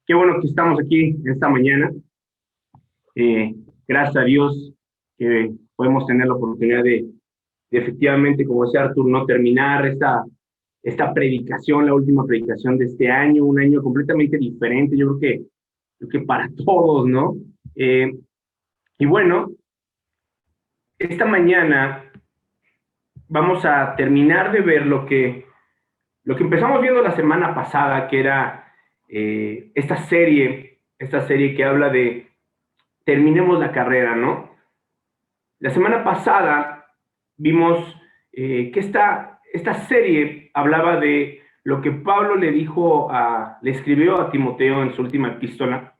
Qué bueno que estamos aquí esta mañana. Eh, Gracias a Dios que podemos tener la oportunidad de efectivamente, como decía Artur, no terminar esta predicación, la última predicación de este año, un año completamente diferente, yo creo que para todos, ¿no? Eh, y bueno, esta mañana vamos a terminar de ver lo que empezamos viendo la semana pasada, que era esta serie que habla de terminemos la carrera, ¿no? La semana pasada vimos que esta serie hablaba de lo que Pablo le escribió a Timoteo en su última epístola.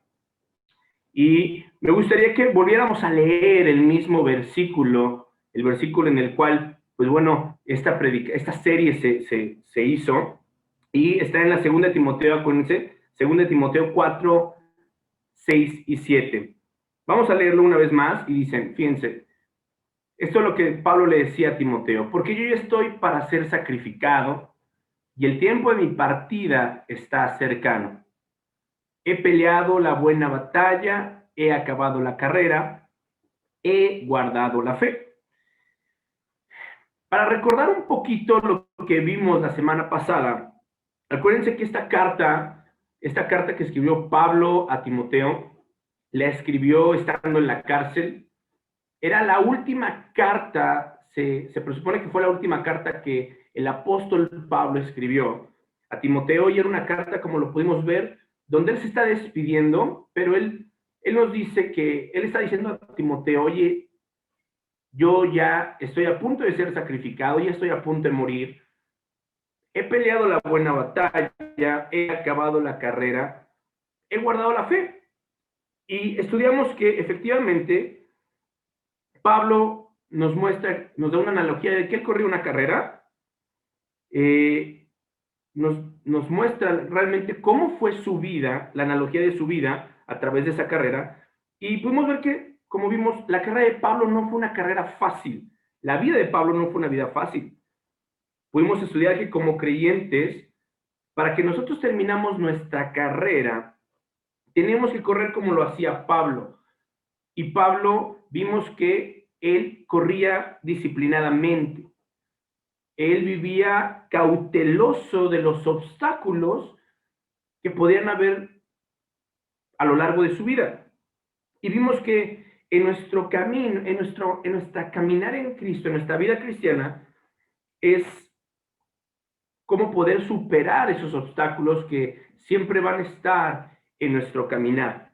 Y me gustaría que volviéramos a leer el mismo versículo, el versículo en el cual, pues bueno, esta serie se hizo, y está en la segunda de Timoteo, acuérdense, segunda de Timoteo 4, 6 y 7. Vamos a leerlo una vez más y dicen, fíjense, esto es lo que Pablo le decía a Timoteo: porque yo ya estoy para ser sacrificado y el tiempo de mi partida está cercano. He peleado la buena batalla, he acabado la carrera, he guardado la fe. Para recordar un poquito lo que vimos la semana pasada, acuérdense que esta carta que escribió Pablo a Timoteo, la escribió estando en la cárcel. Era la última carta, se presupone que fue la última carta que el apóstol Pablo escribió a Timoteo, y era una carta, como lo pudimos ver, donde él se está despidiendo, pero él nos dice que él está diciendo a Timoteo: oye, yo ya estoy a punto de ser sacrificado, ya estoy a punto de morir, he peleado la buena batalla, he acabado la carrera, he guardado la fe. Y estudiamos que efectivamente Pablo nos da una analogía de que él corrió una carrera, eh, nos muestra realmente cómo fue su vida, la analogía de su vida a través de esa carrera, y pudimos ver que, como vimos, la carrera de Pablo no fue una carrera fácil, la vida de Pablo no fue una vida fácil. Pudimos estudiar que como creyentes, para que nosotros terminamos nuestra carrera, tenemos que correr como lo hacía Pablo. Y Pablo, vimos que él corría disciplinadamente. Él vivía cauteloso de los obstáculos que podían haber a lo largo de su vida. Y vimos que en nuestro camino, en nuestra caminar en Cristo, en nuestra vida cristiana, es cómo poder superar esos obstáculos que siempre van a estar en nuestro caminar.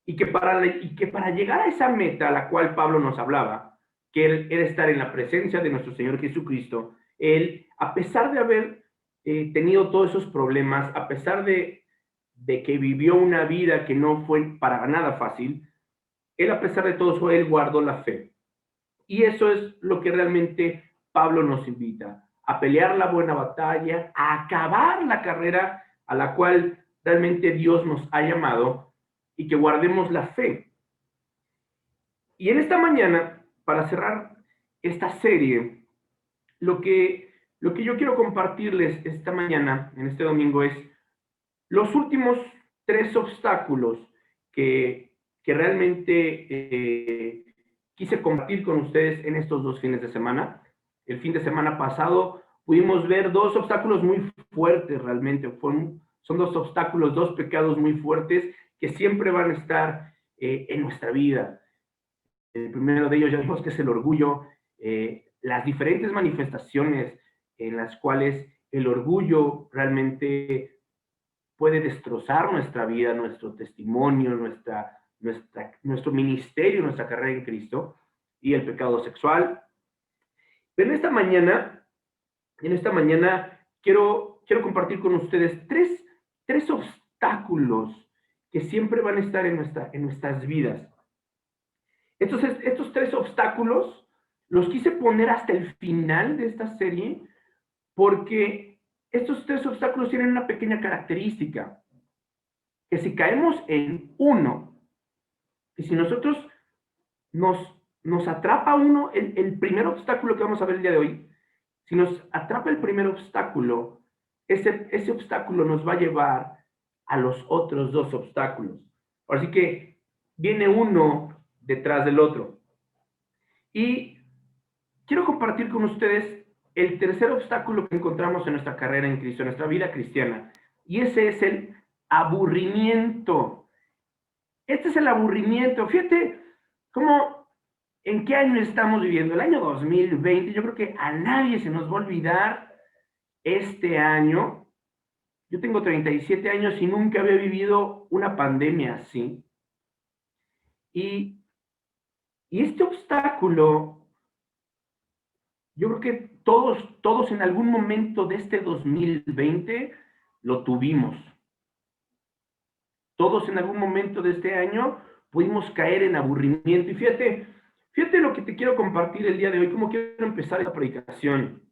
Y que para llegar a esa meta a la cual Pablo nos hablaba, que era estar en la presencia de nuestro Señor Jesucristo, él, a pesar de haber tenido todos esos problemas, a pesar de que vivió una vida que no fue para nada fácil, él, a pesar de todo eso, él guardó la fe. Y eso es lo que realmente Pablo nos invita: a pelear la buena batalla, a acabar la carrera a la cual realmente Dios nos ha llamado, y que guardemos la fe. Y en esta mañana, para cerrar esta serie, lo que yo quiero compartirles esta mañana, en este domingo, es los últimos tres obstáculos que realmente quise compartir con ustedes en estos 2 fines de semana. El fin de semana pasado pudimos ver dos obstáculos muy fuertes realmente. Son dos obstáculos, dos pecados muy fuertes que siempre van a estar en nuestra vida. El primero de ellos ya vimos que es el orgullo, las diferentes manifestaciones en las cuales el orgullo realmente puede destrozar nuestra vida, nuestro testimonio, nuestro ministerio, nuestra carrera en Cristo, y el pecado sexual. Pero en esta mañana quiero compartir con ustedes tres obstáculos que siempre van a estar en nuestras vidas. Entonces, estos tres obstáculos los quise poner hasta el final de esta serie, porque estos tres obstáculos tienen una pequeña característica: que si caemos en uno, que si nosotros nos atrapa uno, el primer obstáculo que vamos a ver el día de hoy, si nos atrapa el primer obstáculo, ese obstáculo nos va a llevar a los otros dos obstáculos. Así que viene uno detrás del otro. Y quiero compartir con ustedes el tercer obstáculo que encontramos en nuestra carrera en Cristo, en nuestra vida cristiana. Y ese es el aburrimiento. Este es el aburrimiento. Fíjate cómo, en qué año estamos viviendo. El año 2020, yo creo que a nadie se nos va a olvidar este año. Yo tengo 37 años y nunca había vivido una pandemia así. Y este obstáculo, yo creo que todos en algún momento de este 2020 lo tuvimos. Todos en algún momento de este año pudimos caer en aburrimiento. Y fíjate lo que te quiero compartir el día de hoy, cómo quiero empezar esta predicación.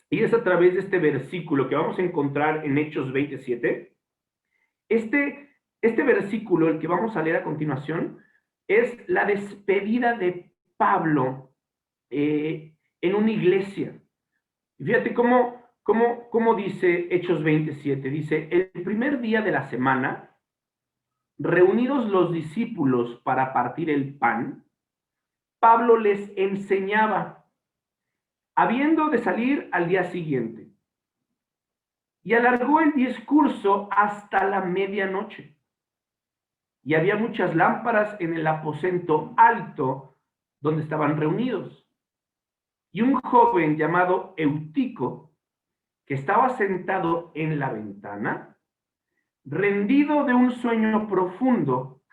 Y es a través de este versículo que vamos a encontrar en Hechos 27. Este versículo, el que vamos a leer a continuación, es la despedida de Pablo en una iglesia. Y fíjate cómo dice Hechos 27. Dice, el primer día de la semana, reunidos los discípulos para partir el pan, Pablo les enseñaba, habiendo de salir al día siguiente. Y alargó el discurso hasta la medianoche. Y había muchas lámparas en el aposento alto donde estaban reunidos. Y un joven llamado Eutico, que estaba sentado en la ventana, rendido de un sueño profundo,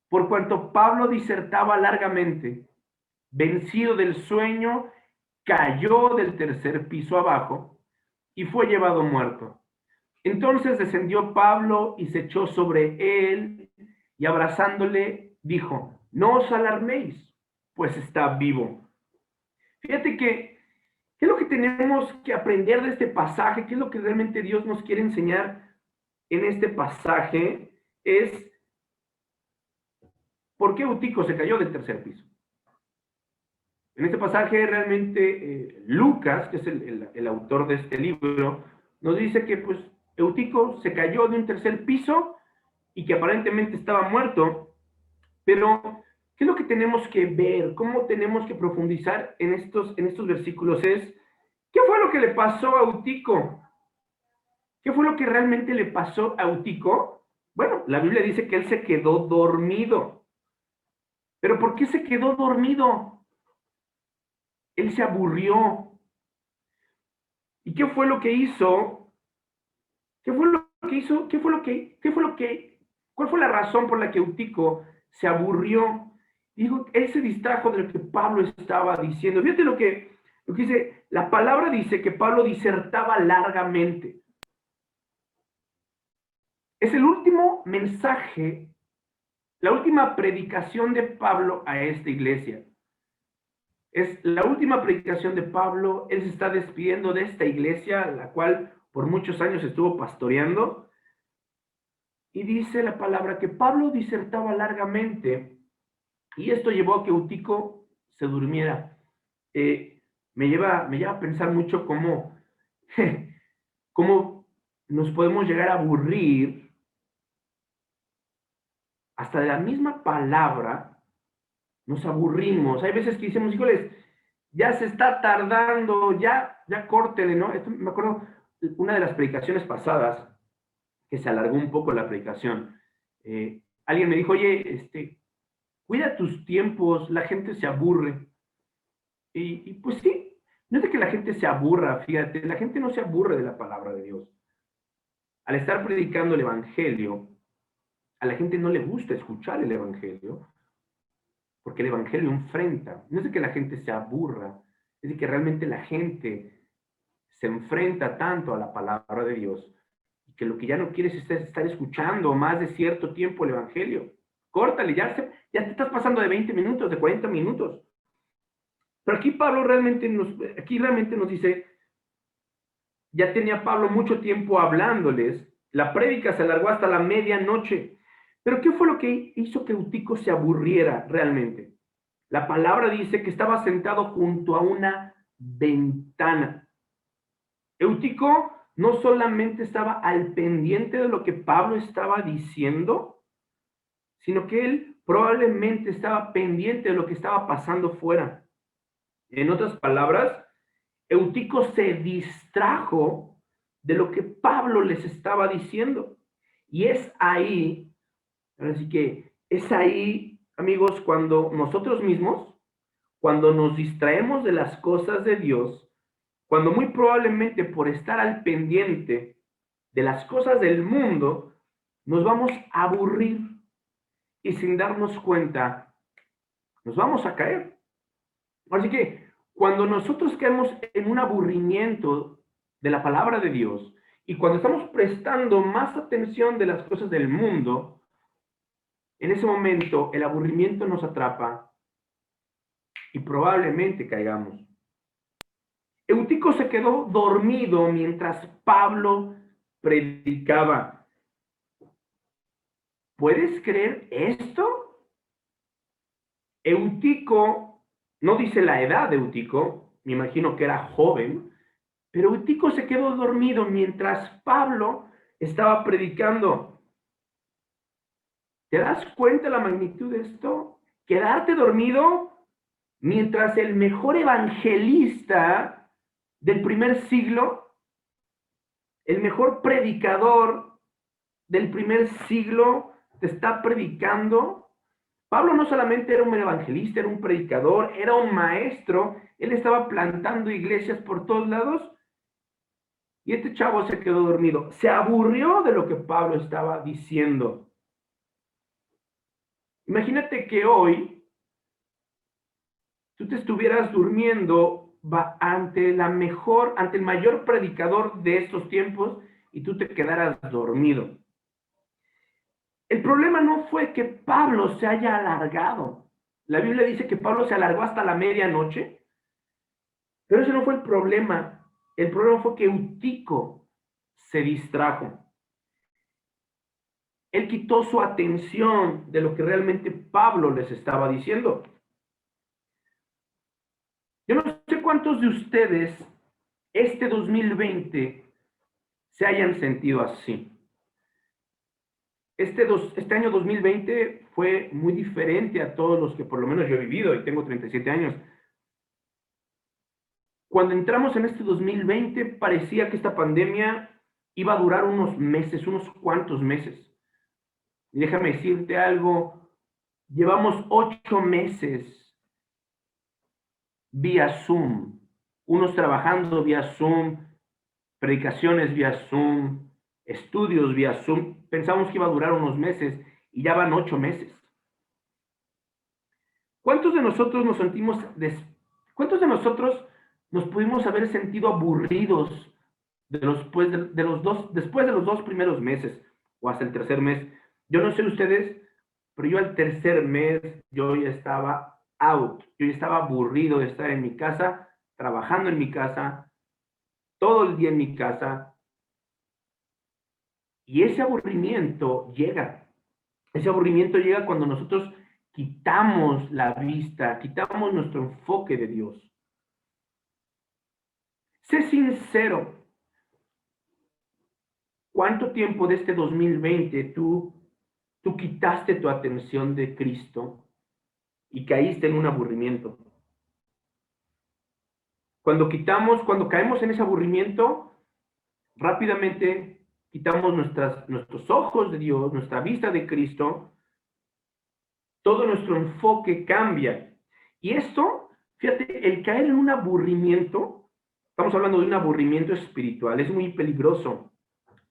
por cuanto Pablo disertaba largamente, vencido del sueño, cayó del tercer piso abajo y fue llevado muerto. Entonces descendió Pablo y se echó sobre él y abrazándole dijo, no os alarméis, pues está vivo. Fíjate que, ¿qué es lo que tenemos que aprender de este pasaje? ¿Qué es lo que realmente Dios nos quiere enseñar en este pasaje? Es ¿por qué Eutico se cayó del tercer piso? En este pasaje realmente Lucas, que es el autor de este libro, nos dice que pues Eutico se cayó de un tercer piso y que aparentemente estaba muerto, pero ¿qué es lo que tenemos que ver? ¿Cómo tenemos que profundizar en estos versículos? ¿Qué fue lo que le pasó a Eutico? ¿Qué fue lo que realmente le pasó a Eutico? Bueno, la Biblia dice que él se quedó dormido. ¿Pero por qué se quedó dormido? Él se aburrió. ¿Y qué fue lo que hizo? ¿Qué fue lo que hizo? ¿Cuál fue la razón por la que Eutico se aburrió? Dijo, él se distrajo de lo que Pablo estaba diciendo. Fíjate lo que dice, la palabra dice que Pablo disertaba largamente. Es el último mensaje, la última predicación de Pablo a esta iglesia. Es la última predicación de Pablo. Él se está despidiendo de esta iglesia, la cual por muchos años estuvo pastoreando. Y dice la palabra que Pablo disertaba largamente y esto llevó a que Eutico se durmiera. Me lleva a pensar mucho cómo nos podemos llegar a aburrir hasta de la misma palabra. Nos aburrimos. Hay veces que decimos, híjoles, ya se está tardando, ya córtele, ¿no? Esto, me acuerdo, una de las predicaciones pasadas, que se alargó un poco la predicación, alguien me dijo, oye, cuida tus tiempos, la gente se aburre. Y pues sí, no es de que la gente se aburra, fíjate, la gente no se aburre de la palabra de Dios. Al estar predicando el Evangelio, a la gente no le gusta escuchar el Evangelio, porque el Evangelio enfrenta. No es de que la gente se aburra, es de que realmente la gente se enfrenta tanto a la palabra de Dios, que lo que ya no quieres es estar escuchando más de cierto tiempo el Evangelio. Córtale, ya te estás pasando de 20 minutos, de 40 minutos. Pero aquí Pablo realmente nos dice, ya tenía Pablo mucho tiempo hablándoles, la prédica se alargó hasta la medianoche. Pero ¿qué fue lo que hizo que Eutico se aburriera realmente? La palabra dice que estaba sentado junto a una ventana. Eutico no solamente estaba al pendiente de lo que Pablo estaba diciendo, sino que él probablemente estaba pendiente de lo que estaba pasando fuera. En otras palabras, Eutico se distrajo de lo que Pablo les estaba diciendo. Y es ahí, así que es ahí, amigos, cuando nosotros mismos, cuando nos distraemos de las cosas de Dios, cuando muy probablemente por estar al pendiente de las cosas del mundo, nos vamos a aburrir y sin darnos cuenta, nos vamos a caer. Así que cuando nosotros caemos en un aburrimiento de la palabra de Dios y cuando estamos prestando más atención de las cosas del mundo, en ese momento el aburrimiento nos atrapa y probablemente caigamos. Eutico se quedó dormido mientras Pablo predicaba. ¿Puedes creer esto? Eutico, no dice la edad de Eutico, me imagino que era joven, pero Eutico se quedó dormido mientras Pablo estaba predicando. ¿Te das cuenta la magnitud de esto? Quedarte dormido mientras el mejor evangelista del primer siglo, el mejor predicador del primer siglo, te está predicando. Pablo no solamente era un evangelista, era un predicador, era un maestro. Él estaba plantando iglesias por todos lados. Y este chavo se quedó dormido. Se aburrió de lo que Pablo estaba diciendo. Imagínate que hoy tú te estuvieras durmiendo ante el mayor predicador de estos tiempos y tú te quedaras dormido. El problema no fue que Pablo se haya alargado. La Biblia dice que Pablo se alargó hasta la medianoche, pero ese no fue el problema. El problema fue que Eutico se distrajo. Él quitó su atención de lo que realmente Pablo les estaba diciendo. Yo no sé cuántos de ustedes este 2020 se hayan sentido así. Este año 2020 fue muy diferente a todos los que por lo menos yo he vivido y tengo 37 años. Cuando entramos en este 2020 parecía que esta pandemia iba a durar unos meses, unos cuantos meses. Y déjame decirte algo, llevamos 8 meses vía Zoom, unos trabajando vía Zoom, predicaciones vía Zoom, estudios vía Zoom. Pensamos que iba a durar unos meses y ya van 8 meses. ¿Cuántos de nosotros nos sentimos, cuántos de nosotros nos pudimos haber sentido aburridos después de los 2 primeros meses o hasta el tercer mes? Yo no sé ustedes, pero yo al tercer mes yo ya estaba out, yo ya estaba aburrido de estar en mi casa, trabajando en mi casa, todo el día en mi casa. Y ese aburrimiento llega cuando nosotros quitamos la vista, quitamos nuestro enfoque de Dios. Sé sincero, ¿cuánto tiempo de este 2020 tú quitaste tu atención de Cristo y caíste en un aburrimiento? Cuando caemos en ese aburrimiento, rápidamente quitamos nuestros ojos de Dios, nuestra vista de Cristo, todo nuestro enfoque cambia. Y esto, fíjate, el caer en un aburrimiento, estamos hablando de un aburrimiento espiritual, es muy peligroso,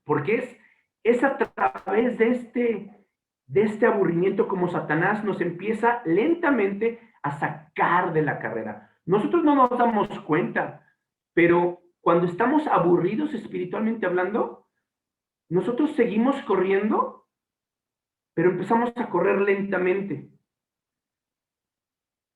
porque es a través de este aburrimiento como Satanás nos empieza lentamente a sacar de la carrera. Nosotros no nos damos cuenta, pero cuando estamos aburridos espiritualmente hablando, nosotros seguimos corriendo, pero empezamos a correr lentamente.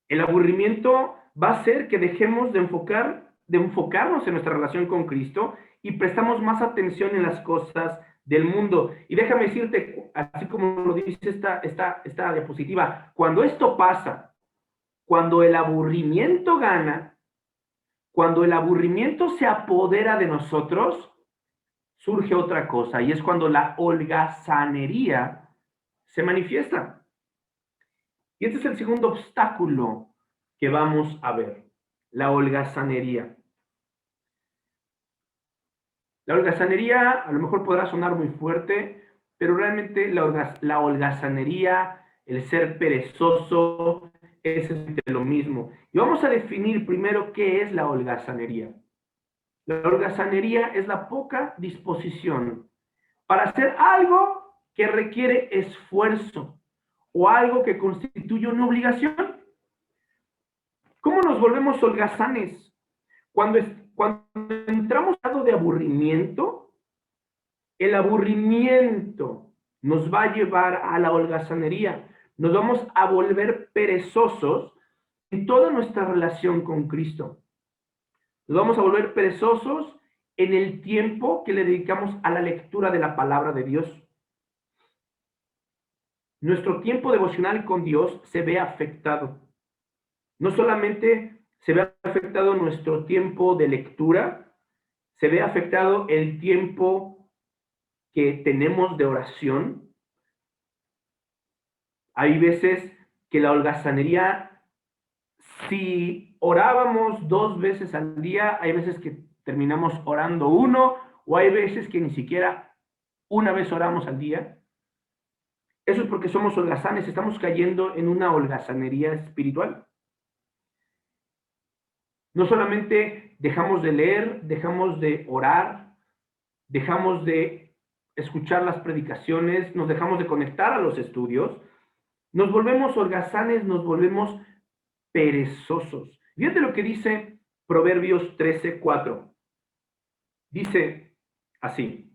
El aburrimiento va a hacer que dejemos de enfocarnos en nuestra relación con Cristo y prestamos más atención en las cosas del mundo. Y déjame decirte, así como lo dice esta diapositiva, cuando esto pasa, cuando el aburrimiento gana, cuando el aburrimiento se apodera de nosotros, surge otra cosa, y es cuando la holgazanería se manifiesta. Y este es el segundo obstáculo que vamos a ver, la holgazanería. La holgazanería a lo mejor podrá sonar muy fuerte, pero realmente la holgazanería, el ser perezoso, es lo mismo. Y vamos a definir primero qué es la holgazanería. La holgazanería es la poca disposición para hacer algo que requiere esfuerzo o algo que constituye una obligación. ¿Cómo nos volvemos holgazanes? Cuando entramos en estado de aburrimiento, el aburrimiento nos va a llevar a la holgazanería. Nos vamos a volver perezosos en toda nuestra relación con Cristo. Nos vamos a volver perezosos en el tiempo que le dedicamos a la lectura de la palabra de Dios. Nuestro tiempo devocional con Dios se ve afectado. No solamente se ve afectado nuestro tiempo de lectura, se ve afectado el tiempo que tenemos de oración. Hay veces que la holgazanería, si orábamos 2 veces al día, hay veces que terminamos orando 1, o hay veces que ni siquiera una vez oramos al día. Eso es porque somos holgazanes, estamos cayendo en una holgazanería espiritual. No solamente dejamos de leer, dejamos de orar, dejamos de escuchar las predicaciones, nos dejamos de conectar a los estudios, nos volvemos holgazanes, nos volvemos perezosos. Fíjate lo que dice Proverbios 13:4. Dice así: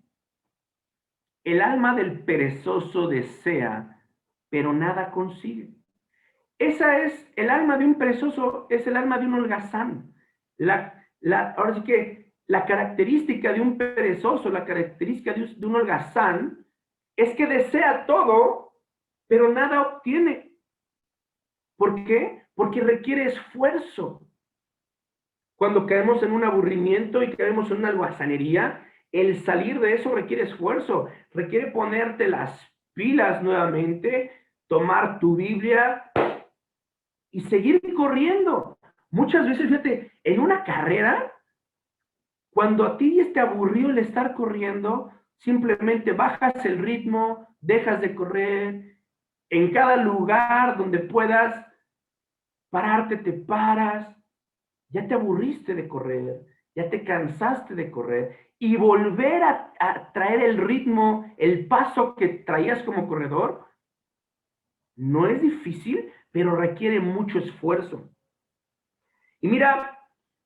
el alma del perezoso desea, pero nada consigue. Esa es el alma de un perezoso, es el alma de un holgazán. Ahora sí que la característica de un perezoso, la característica de un holgazán, es que desea todo, pero nada obtiene. ¿Por qué? Porque requiere esfuerzo. Cuando caemos en un aburrimiento y caemos en una holgazanería, el salir de eso requiere esfuerzo, requiere ponerte las pilas nuevamente, tomar tu Biblia y seguir corriendo. Muchas veces, fíjate, en una carrera, cuando a ti te aburrió el estar corriendo, simplemente bajas el ritmo, dejas de correr. En cada lugar donde puedas pararte, te paras. Ya te aburriste de correr, ya te cansaste de correr. Y volver a traer el ritmo, el paso que traías como corredor, no es difícil, pero requiere mucho esfuerzo. Y mira,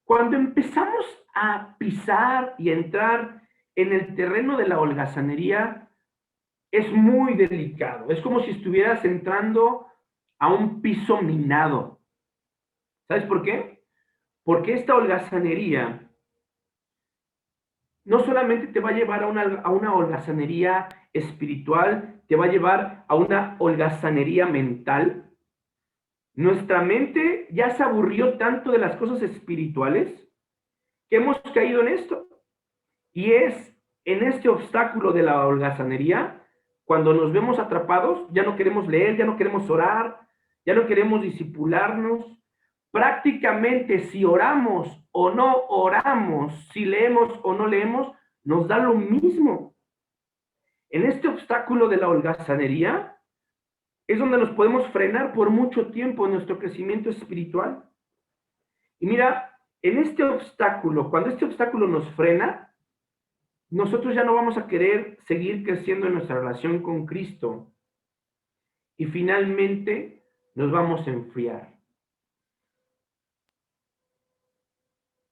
cuando empezamos a pisar y a entrar en el terreno de la holgazanería, es muy delicado. Es como si estuvieras entrando a un piso minado. ¿Sabes por qué? Porque esta holgazanería no solamente te va a llevar a una holgazanería espiritual, te va a llevar a una holgazanería mental. Nuestra mente ya se aburrió tanto de las cosas espirituales que hemos caído en esto. Y es en este obstáculo de la holgazanería, cuando nos vemos atrapados, ya no queremos leer, ya no queremos orar, ya no queremos disipularnos. Prácticamente si oramos o no oramos, si leemos o no leemos, nos da lo mismo. En este obstáculo de la holgazanería es donde nos podemos frenar por mucho tiempo en nuestro crecimiento espiritual. Y mira, en este obstáculo, cuando este obstáculo nos frena, nosotros ya no vamos a querer seguir creciendo en nuestra relación con Cristo y finalmente nos vamos a enfriar.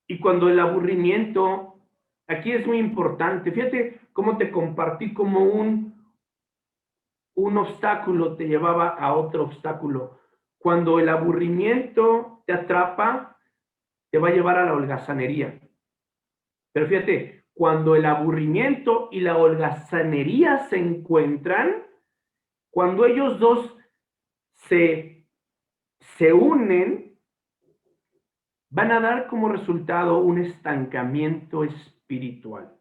Y cuando el aburrimiento, aquí es muy importante, fíjate cómo te compartí como un obstáculo te llevaba a otro obstáculo. Cuando el aburrimiento te atrapa, te va a llevar a la holgazanería. Pero fíjate, cuando el aburrimiento y la holgazanería se encuentran, cuando ellos dos se unen, van a dar como resultado un estancamiento espiritual.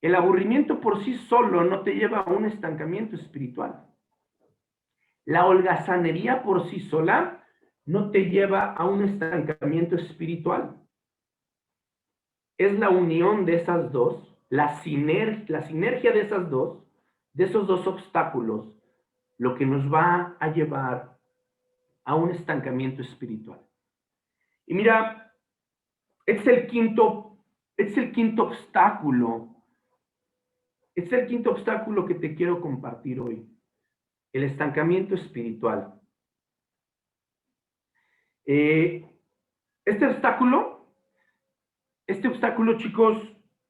El aburrimiento por sí solo no te lleva a un estancamiento espiritual. La holgazanería por sí sola no te lleva a un estancamiento espiritual. Es la unión de esas dos, la sinergia de esos dos obstáculos, lo que nos va a llevar a un estancamiento espiritual. Y mira, es el quinto obstáculo. Es el quinto obstáculo que te quiero compartir hoy. El estancamiento espiritual. Este obstáculo, chicos,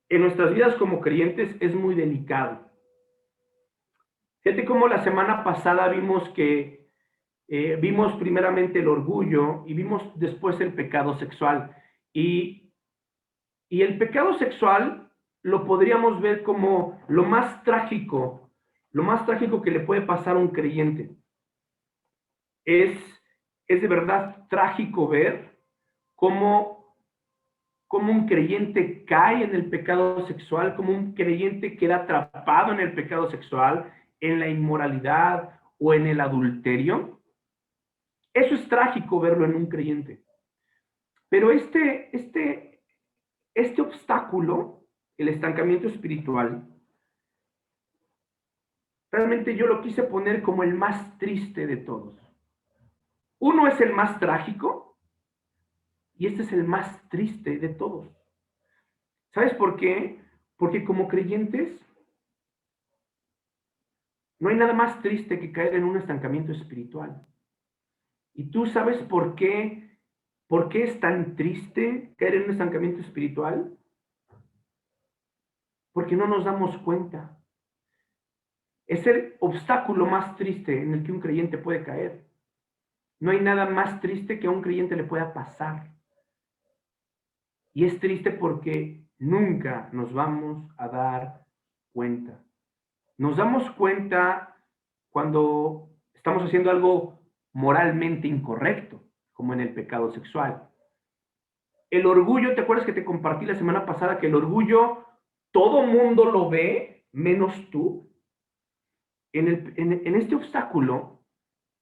en nuestras vidas como creyentes es muy delicado. Fíjate cómo la semana pasada vimos primeramente el orgullo y vimos después el pecado sexual. Y el pecado sexual lo podríamos ver como lo más trágico que le puede pasar a un creyente. Es de verdad trágico ver cómo un creyente cae en el pecado sexual, cómo un creyente queda atrapado en el pecado sexual, en la inmoralidad o en el adulterio. Eso es trágico verlo en un creyente. Pero este obstáculo, el estancamiento espiritual, realmente yo lo quise poner como el más triste de todos. Uno es el más trágico y este es el más triste de todos. ¿Sabes por qué? Porque como creyentes no hay nada más triste que caer en un estancamiento espiritual. ¿Y tú sabes por qué? ¿Por qué es tan triste caer en un estancamiento espiritual? Porque no nos damos cuenta. Es el obstáculo más triste en el que un creyente puede caer. No hay nada más triste que a un creyente le pueda pasar. Y es triste porque nunca nos vamos a dar cuenta. Nos damos cuenta cuando estamos haciendo algo moralmente incorrecto, como en el pecado sexual. El orgullo, ¿te acuerdas que te compartí la semana pasada que el orgullo todo mundo lo ve, menos tú? En este obstáculo,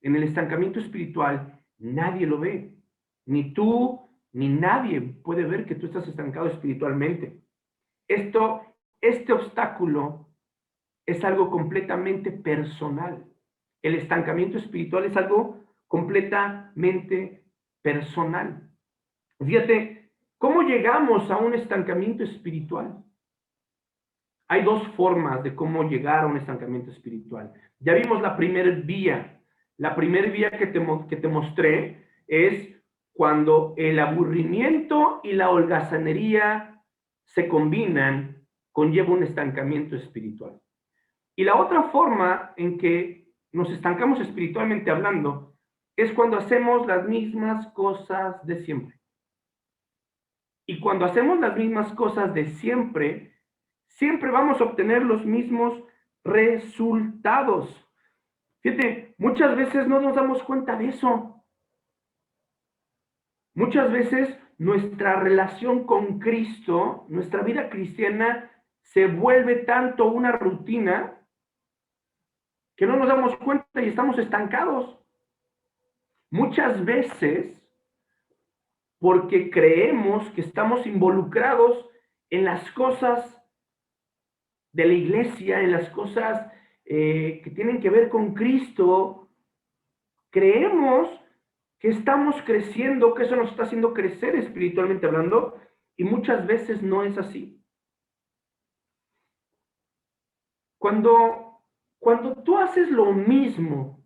en el estancamiento espiritual, nadie lo ve. Ni tú, ni nadie puede ver que tú estás estancado espiritualmente. Este obstáculo es algo completamente personal. El estancamiento espiritual es algo completamente personal. Fíjate, ¿cómo llegamos a un estancamiento espiritual? Hay dos formas de cómo llegar a un estancamiento espiritual. Ya vimos la primera vía. La primera vía que te mostré es cuando el aburrimiento y la holgazanería se combinan, conlleva un estancamiento espiritual. Y la otra forma en que nos estancamos espiritualmente hablando es cuando hacemos las mismas cosas de siempre. Y cuando hacemos las mismas cosas de siempre, siempre vamos a obtener los mismos resultados. Fíjate, muchas veces no nos damos cuenta de eso. Muchas veces nuestra relación con Cristo, nuestra vida cristiana, se vuelve tanto una rutina que no nos damos cuenta y estamos estancados. Muchas veces porque creemos que estamos involucrados en las cosas de la iglesia, en las cosas que tienen que ver con Cristo, creemos que estamos creciendo, que eso nos está haciendo crecer espiritualmente hablando, y muchas veces no es así. Cuando tú haces lo mismo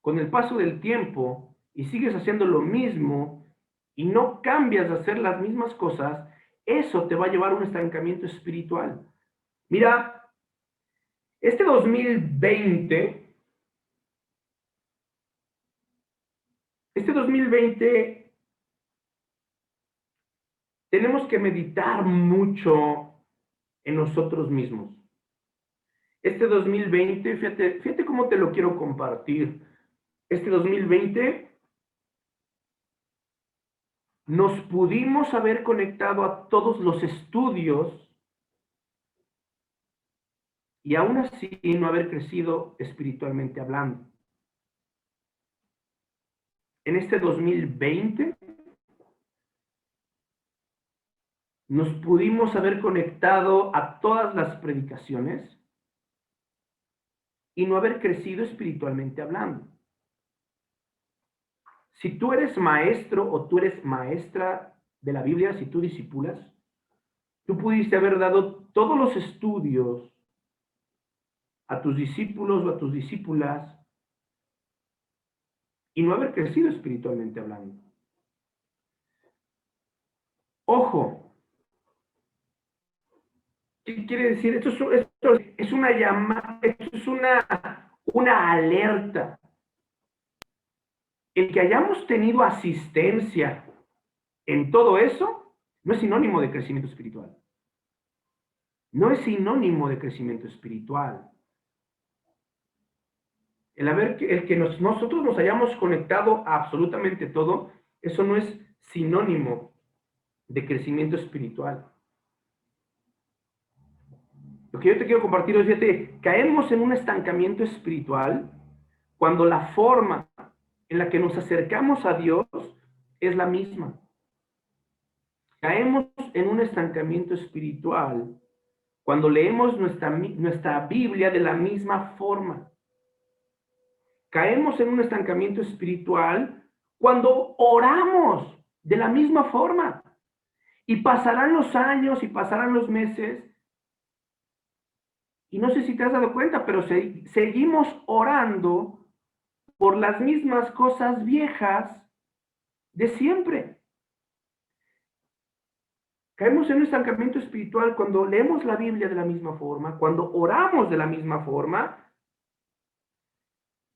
con el paso del tiempo y sigues haciendo lo mismo y no cambias de hacer las mismas cosas, eso te va a llevar a un estancamiento espiritual. Mira, este 2020 tenemos que meditar mucho en nosotros mismos. Este 2020, fíjate cómo te lo quiero compartir. Este 2020 nos pudimos haber conectado a todos los estudios y aún así no haber crecido espiritualmente hablando. En este 2020 nos pudimos haber conectado a todas las predicaciones y no haber crecido espiritualmente hablando. Si tú eres maestro o tú eres maestra de la Biblia, si tú discipulas, tú pudiste haber dado todos los estudios a tus discípulos o a tus discípulas y no haber crecido espiritualmente hablando. Ojo, ¿qué quiere decir? Esto es una llamada, esto es una alerta. El que hayamos tenido asistencia en todo eso no es sinónimo de crecimiento espiritual. No es sinónimo de crecimiento espiritual. El que nosotros nos hayamos conectado a absolutamente todo, eso no es sinónimo de crecimiento espiritual. Lo que yo te quiero compartir es, fíjate, caemos en un estancamiento espiritual cuando la forma en la que nos acercamos a Dios es la misma. Caemos en un estancamiento espiritual cuando leemos nuestra Biblia de la misma forma. Caemos en un estancamiento espiritual cuando oramos de la misma forma. Y pasarán los años y pasarán los meses. Y no sé si te has dado cuenta, pero seguimos orando por las mismas cosas viejas de siempre. Caemos en un estancamiento espiritual cuando leemos la Biblia de la misma forma, cuando oramos de la misma forma.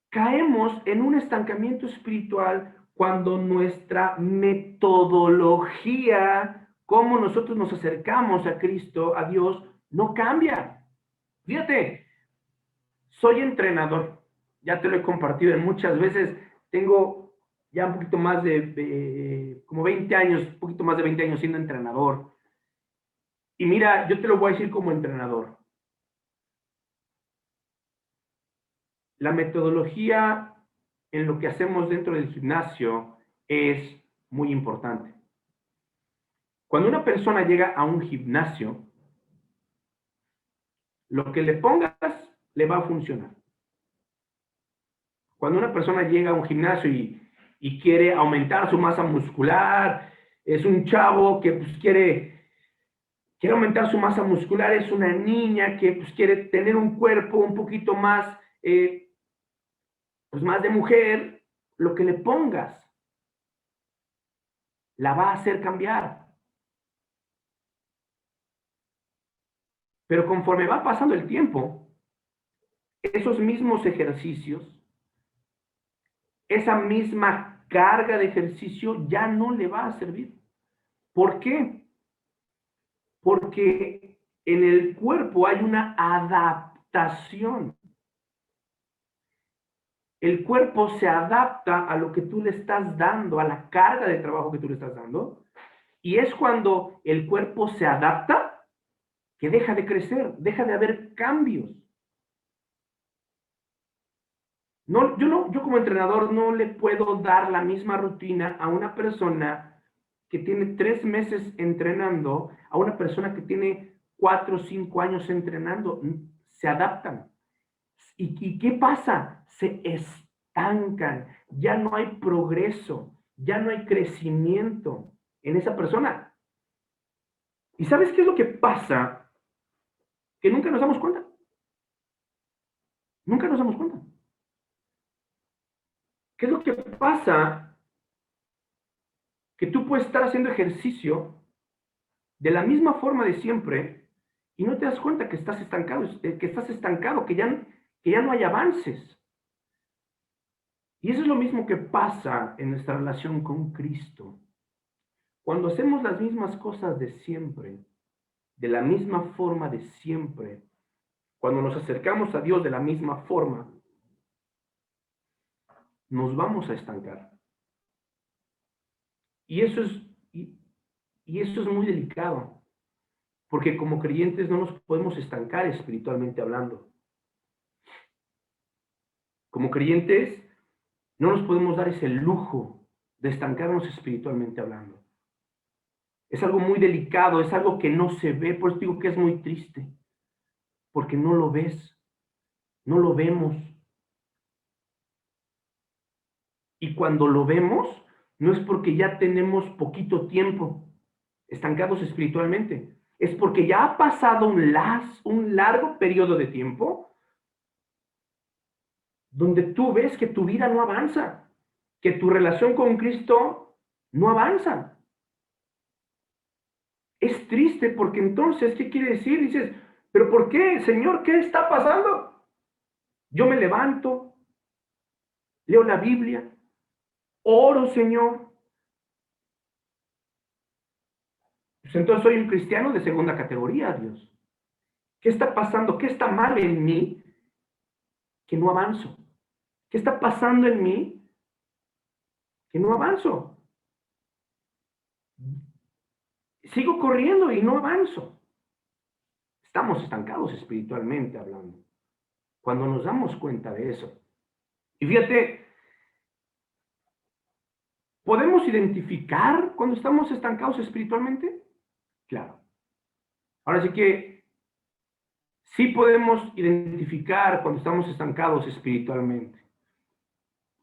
Caemos en un estancamiento espiritual cuando nuestra metodología, cómo nosotros nos acercamos a Cristo, a Dios, no cambia. Fíjate, soy entrenador, ya te lo he compartido en muchas veces, tengo ya un poquito más como 20 años, un poquito más de 20 años siendo entrenador. Y mira, yo te lo voy a decir como entrenador. La metodología en lo que hacemos dentro del gimnasio es muy importante. Cuando una persona llega a un gimnasio, lo que le pongas le va a funcionar. Cuando una persona llega a un gimnasio y quiere aumentar su masa muscular, es un chavo que pues, quiere aumentar su masa muscular, es una niña que pues, quiere tener un cuerpo un poquito más, pues, más de mujer, lo que le pongas la va a hacer cambiar. Pero conforme va pasando el tiempo, esos mismos ejercicios, esa misma carga de ejercicio ya no le va a servir. ¿Por qué? Porque en el cuerpo hay una adaptación. El cuerpo se adapta a lo que tú le estás dando, a la carga de trabajo que tú le estás dando, y es cuando el cuerpo se adapta que deja de crecer, deja de haber cambios. Yo como entrenador no le puedo dar la misma rutina a una persona que tiene 3 meses entrenando, a una persona que tiene 4 o 5 años entrenando. Se adaptan. ¿Y qué pasa? Se estancan. Ya no hay progreso, ya no hay crecimiento en esa persona. ¿Y sabes qué es lo que pasa? Que nunca nos damos cuenta. Nunca nos damos cuenta. ¿Qué es lo que pasa? Que tú puedes estar haciendo ejercicio de la misma forma de siempre y no te das cuenta que estás estancado, que ya no hay avances. Y eso es lo mismo que pasa en nuestra relación con Cristo. Cuando hacemos las mismas cosas de siempre, de la misma forma de siempre, cuando nos acercamos a Dios de la misma forma, nos vamos a estancar. Y eso es Y eso es muy delicado, porque como creyentes no nos podemos estancar espiritualmente hablando. Como creyentes no nos podemos dar ese lujo de estancarnos espiritualmente hablando. Es algo muy delicado, es algo que no se ve, por eso digo que es muy triste, porque no lo ves, no lo vemos. Y cuando lo vemos, no es porque ya tenemos poquito tiempo estancados espiritualmente, es porque ya ha pasado un largo periodo de tiempo donde tú ves que tu vida no avanza, que tu relación con Cristo no avanza. Es triste porque entonces, ¿qué quiere decir? Dices, ¿pero por qué, Señor? ¿Qué está pasando? Yo me levanto, leo la Biblia, oro, Señor. Pues entonces soy un cristiano de segunda categoría, Dios. ¿Qué está pasando? ¿Qué está mal en mí que no avanzo? ¿Qué está pasando en mí que no avanzo? Sigo corriendo y no avanzo. Estamos estancados espiritualmente hablando. Cuando nos damos cuenta de eso. Y fíjate, ¿podemos identificar cuando estamos estancados espiritualmente? Claro. Ahora sí que sí podemos identificar cuando estamos estancados espiritualmente.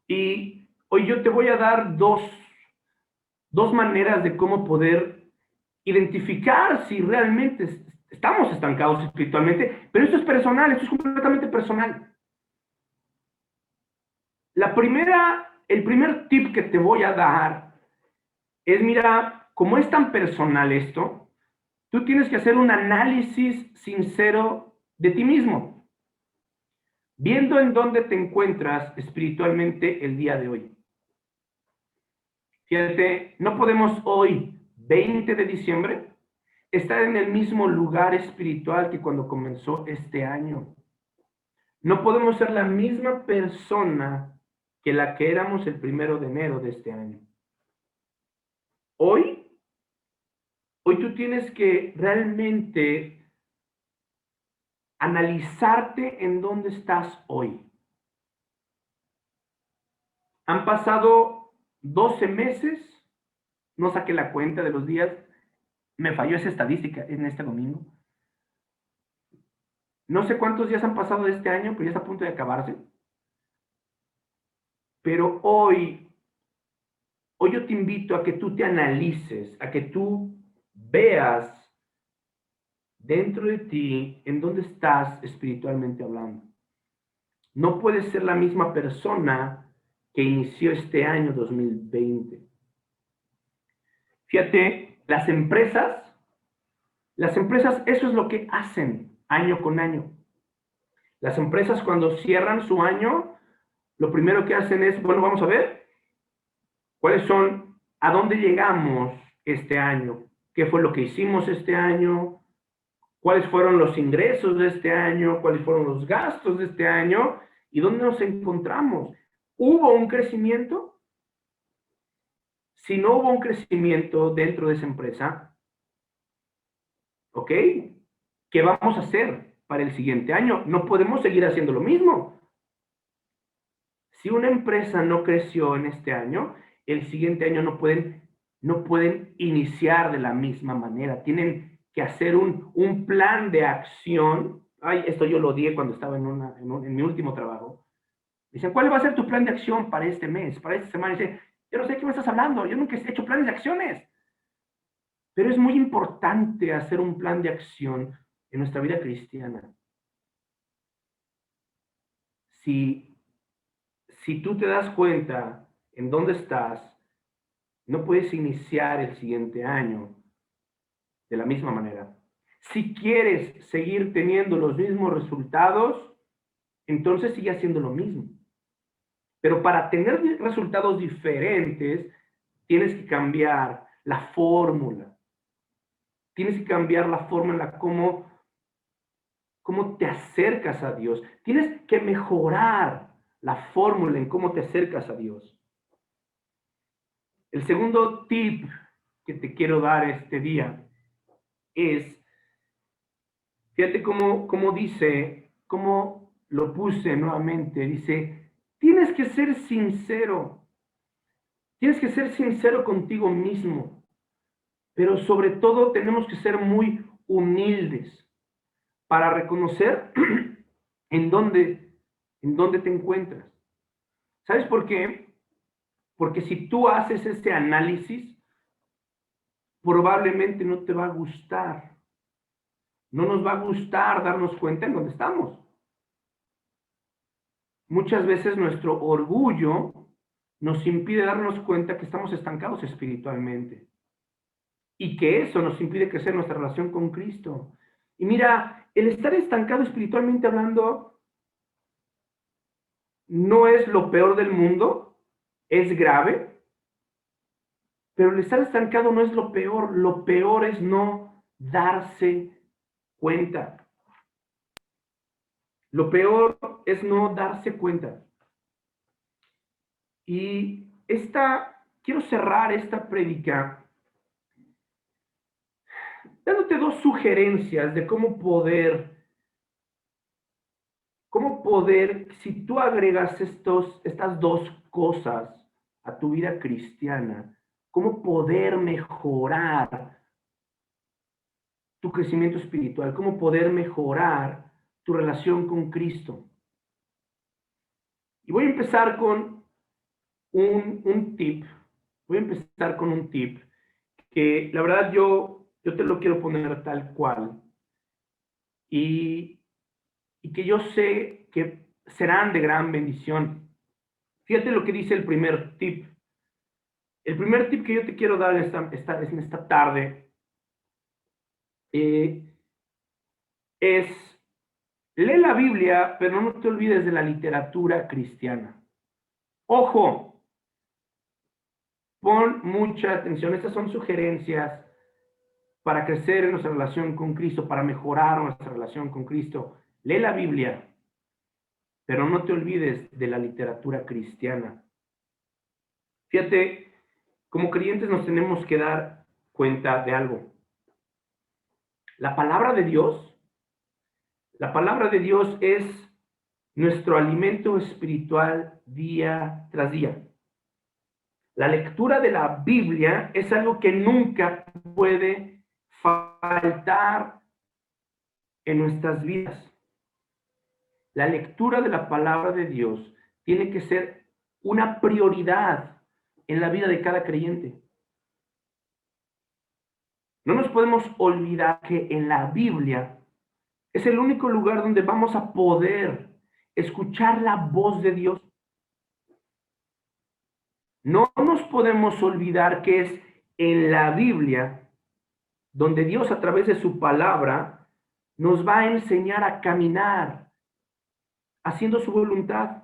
Y hoy yo te voy a dar dos maneras de cómo poder identificar si realmente estamos estancados espiritualmente, pero esto es personal, esto es completamente personal. El primer tip que te voy a dar es, mira, como es tan personal esto, tú tienes que hacer un análisis sincero de ti mismo, viendo en dónde te encuentras espiritualmente el día de hoy. Fíjate, no podemos hoy, 20 de diciembre, estar en el mismo lugar espiritual que cuando comenzó este año. No podemos ser la misma persona que la que éramos el 1 de enero de este año. Hoy tú tienes que realmente analizarte en dónde estás hoy. Han pasado 12 meses, no saqué la cuenta de los días, me falló esa estadística en este domingo. No sé cuántos días han pasado de este año, pero ya está a punto de acabarse. Pero hoy yo te invito a que tú te analices, a que tú veas dentro de ti en dónde estás espiritualmente hablando. No puedes ser la misma persona que inició este año 2020. Fíjate, las empresas, eso es lo que hacen año con año. Las empresas cuando cierran su año, lo primero que hacen es, bueno, vamos a ver cuáles son, a dónde llegamos este año, qué fue lo que hicimos este año, cuáles fueron los ingresos de este año, cuáles fueron los gastos de este año y dónde nos encontramos. ¿Hubo un crecimiento? Si no hubo un crecimiento dentro de esa empresa, ¿ok? ¿Qué vamos a hacer para el siguiente año? No podemos seguir haciendo lo mismo. Si una empresa no creció en este año, el siguiente año no pueden iniciar de la misma manera. Tienen que hacer un plan de acción. Ay, esto yo lo odié cuando estaba en mi último trabajo. Dicen, ¿cuál va a ser tu plan de acción para este mes, para esta semana? Dice, yo no sé de qué me estás hablando, yo nunca he hecho planes de acciones. Pero es muy importante hacer un plan de acción en nuestra vida cristiana. Si tú te das cuenta en dónde estás, no puedes iniciar el siguiente año de la misma manera. Si quieres seguir teniendo los mismos resultados, entonces sigue haciendo lo mismo. Pero para tener resultados diferentes, tienes que cambiar la fórmula. Tienes que cambiar la forma en la cómo te acercas a Dios. Tienes que mejorar la fórmula en cómo te acercas a Dios. El segundo tip que te quiero dar este día es, fíjate cómo dice, cómo lo puse nuevamente, dice, tienes que ser sincero, tienes que ser sincero contigo mismo, pero sobre todo tenemos que ser muy humildes para reconocer en dónde te encuentras. ¿Sabes por qué? Porque si tú haces ese análisis, probablemente no te va a gustar. No nos va a gustar darnos cuenta en dónde estamos. Muchas veces nuestro orgullo nos impide darnos cuenta que estamos estancados espiritualmente y que eso nos impide crecer nuestra relación con Cristo. Y mira, el estar estancado espiritualmente hablando no es lo peor del mundo, es grave, pero el estar estancado no es lo peor es no darse cuenta. Lo peor es no darse cuenta. Y quiero cerrar esta prédica dándote dos sugerencias de cómo poder, si tú agregas estas dos cosas a tu vida cristiana, cómo poder mejorar tu crecimiento espiritual, cómo poder mejorar tu relación con Cristo. Y voy a empezar con un tip. Voy a empezar con un tip que la verdad yo te lo quiero poner tal cual. Y que yo sé que serán de gran bendición. Fíjate lo que dice el primer tip. El primer tip que yo te quiero dar en esta tarde es, lee la Biblia, pero no te olvides de la literatura cristiana. Ojo, pon mucha atención. Estas son sugerencias para crecer en nuestra relación con Cristo, para mejorar nuestra relación con Cristo. Lee la Biblia, pero no te olvides de la literatura cristiana. Fíjate, como creyentes nos tenemos que dar cuenta de algo. La palabra de Dios es nuestro alimento espiritual día tras día. La lectura de la Biblia es algo que nunca puede faltar en nuestras vidas. La lectura de la palabra de Dios tiene que ser una prioridad en la vida de cada creyente. No nos podemos olvidar que en la Biblia es el único lugar donde vamos a poder escuchar la voz de Dios. No nos podemos olvidar que es en la Biblia donde Dios a través de su palabra nos va a enseñar a caminar haciendo su voluntad.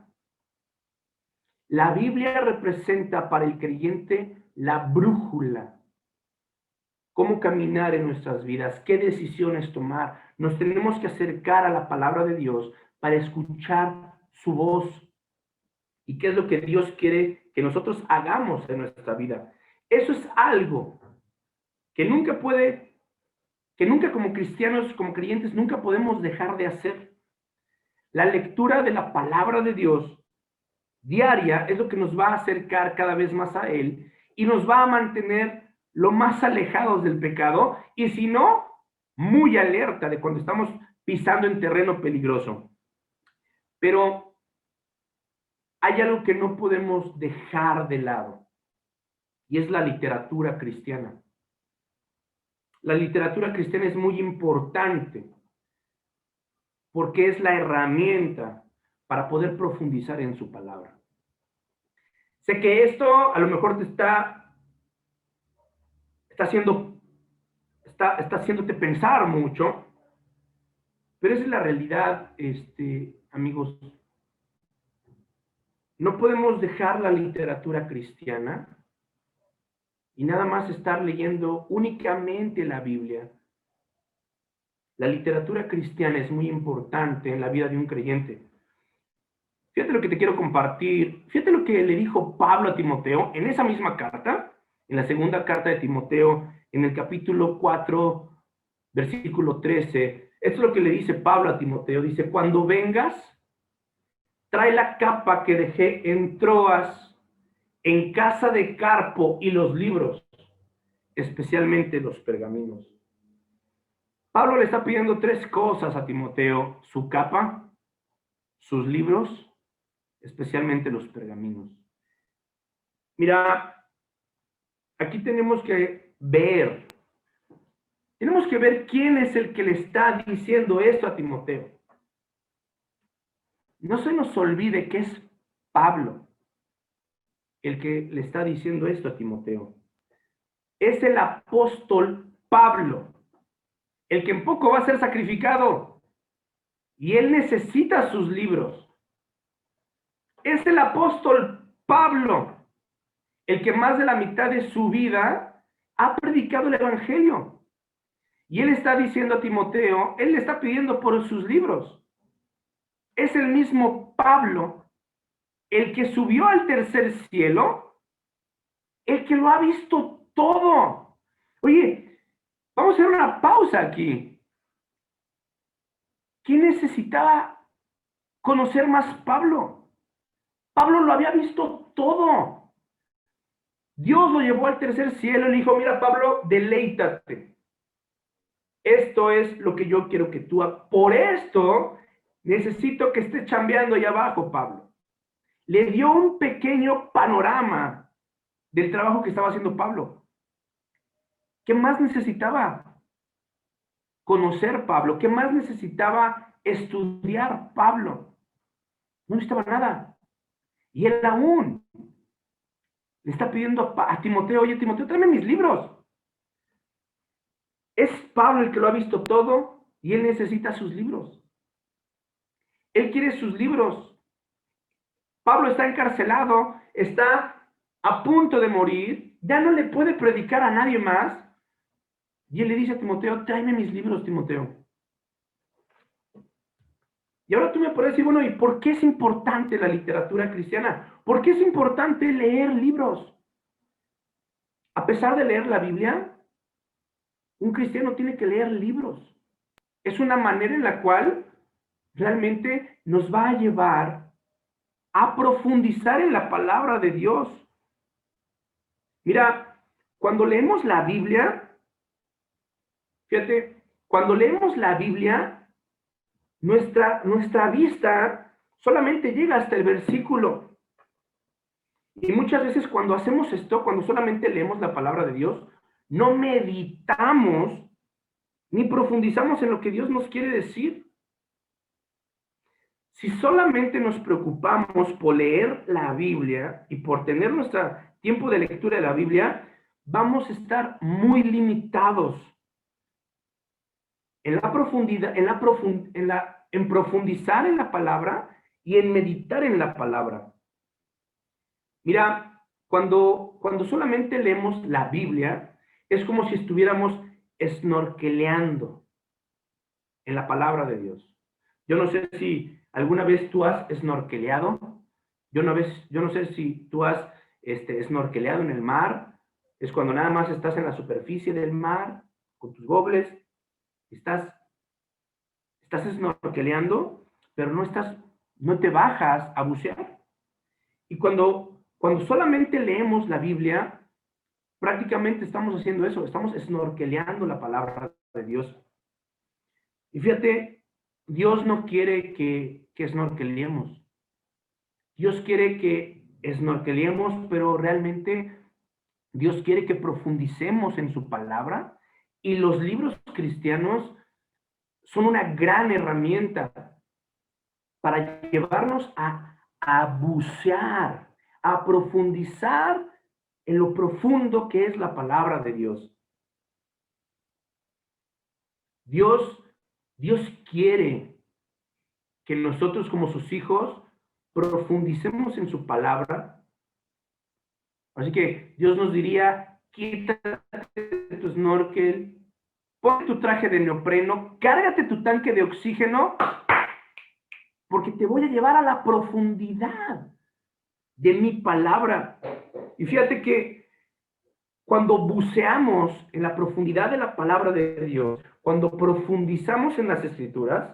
La Biblia representa para el creyente la brújula. Cómo caminar en nuestras vidas, qué decisiones tomar. Nos tenemos que acercar a la palabra de Dios para escuchar su voz. ¿Y qué es lo que Dios quiere que nosotros hagamos en nuestra vida? Eso es algo que nunca como cristianos, como creyentes, nunca podemos dejar de hacer. La lectura de la palabra de Dios diaria es lo que nos va a acercar cada vez más a Él y nos va a mantener lo más alejados del pecado y si no, muy alerta de cuando estamos pisando en terreno peligroso. Pero hay algo que no podemos dejar de lado y es la literatura cristiana. La literatura cristiana es muy importante porque es la herramienta para poder profundizar en su palabra. Sé que esto a lo mejor te está haciéndote pensar mucho, pero esa es la realidad, amigos. No podemos dejar la literatura cristiana y nada más estar leyendo únicamente la Biblia. La literatura cristiana es muy importante en la vida de un creyente. Fíjate lo que te quiero compartir. Fíjate lo que le dijo Pablo a Timoteo en esa misma carta, en la segunda carta de Timoteo, en el capítulo 4, versículo 13. Esto es lo que le dice Pablo a Timoteo. Dice, cuando vengas, trae la capa que dejé en Troas, en casa de Carpo, y los libros, especialmente los pergaminos. Pablo le está pidiendo tres cosas a Timoteo: su capa, sus libros, especialmente los pergaminos. Mira, aquí tenemos que ver quién es el que le está diciendo esto a Timoteo. No se nos olvide que es Pablo el que le está diciendo esto a Timoteo. Es el apóstol Pablo, el que en poco va a ser sacrificado, y él necesita sus libros. Es el apóstol Pablo, el que más de la mitad de su vida ha predicado el evangelio. Y él está diciendo a Timoteo, él le está pidiendo por sus libros. Es el mismo Pablo, el que subió al tercer cielo, el que lo ha visto todo. Oye, vamos a hacer una pausa aquí. ¿Quién necesitaba conocer más Pablo? Pablo lo había visto todo. Dios lo llevó al tercer cielo y le dijo, mira Pablo, deleítate. Esto es lo que yo quiero que tú hagas. Por esto necesito que estés chambeando allá abajo, Pablo. Le dio un pequeño panorama del trabajo que estaba haciendo Pablo. ¿Qué más necesitaba conocer Pablo? ¿Qué más necesitaba estudiar Pablo? No necesitaba nada. Y él aún le está pidiendo a Timoteo, oye Timoteo, tráeme mis libros. Es Pablo el que lo ha visto todo y él necesita sus libros. Él quiere sus libros. Pablo está encarcelado, está a punto de morir, ya no le puede predicar a nadie más. Y él le dice a Timoteo, tráeme mis libros, Timoteo. Y ahora tú me puedes decir, bueno, ¿y por qué es importante la literatura cristiana? ¿Por qué es importante leer libros? A pesar de leer la Biblia, un cristiano tiene que leer libros. Es una manera en la cual realmente nos va a llevar a profundizar en la palabra de Dios. Mira, cuando leemos la Biblia, fíjate, cuando leemos la Biblia, nuestra vista solamente llega hasta el versículo. Y muchas veces cuando hacemos esto, cuando solamente leemos la palabra de Dios, no meditamos ni profundizamos en lo que Dios nos quiere decir. Si solamente nos preocupamos por leer la Biblia y por tener nuestro tiempo de lectura de la Biblia, vamos a estar muy limitados en la profundidad, en profundizar en la palabra y en meditar en la palabra. Mira, cuando solamente leemos la Biblia, es como si estuviéramos snorkeleando en la palabra de Dios. Yo no sé si alguna vez tú has snorkeleado. Yo no sé si tú has snorkeleado en el mar. Es cuando nada más estás en la superficie del mar con tus gobles. Estás snorkeleando, pero no te bajas a bucear. Y cuando solamente leemos la Biblia, prácticamente estamos haciendo eso, estamos snorkeleando la palabra de Dios. Y fíjate, Dios no quiere que snorkeleemos. Dios quiere que snorkeleemos, pero realmente Dios quiere que profundicemos en su palabra, y los libros cristianos son una gran herramienta para llevarnos a bucear, a profundizar en lo profundo que es la palabra de Dios. Dios quiere que nosotros como sus hijos profundicemos en su palabra. Así que Dios nos diría, quítate tu snorkel, pon tu traje de neopreno, cárgate tu tanque de oxígeno, porque te voy a llevar a la profundidad de mi palabra. Y fíjate que Cuando buceamos en la profundidad de la palabra de Dios, cuando profundizamos en las Escrituras,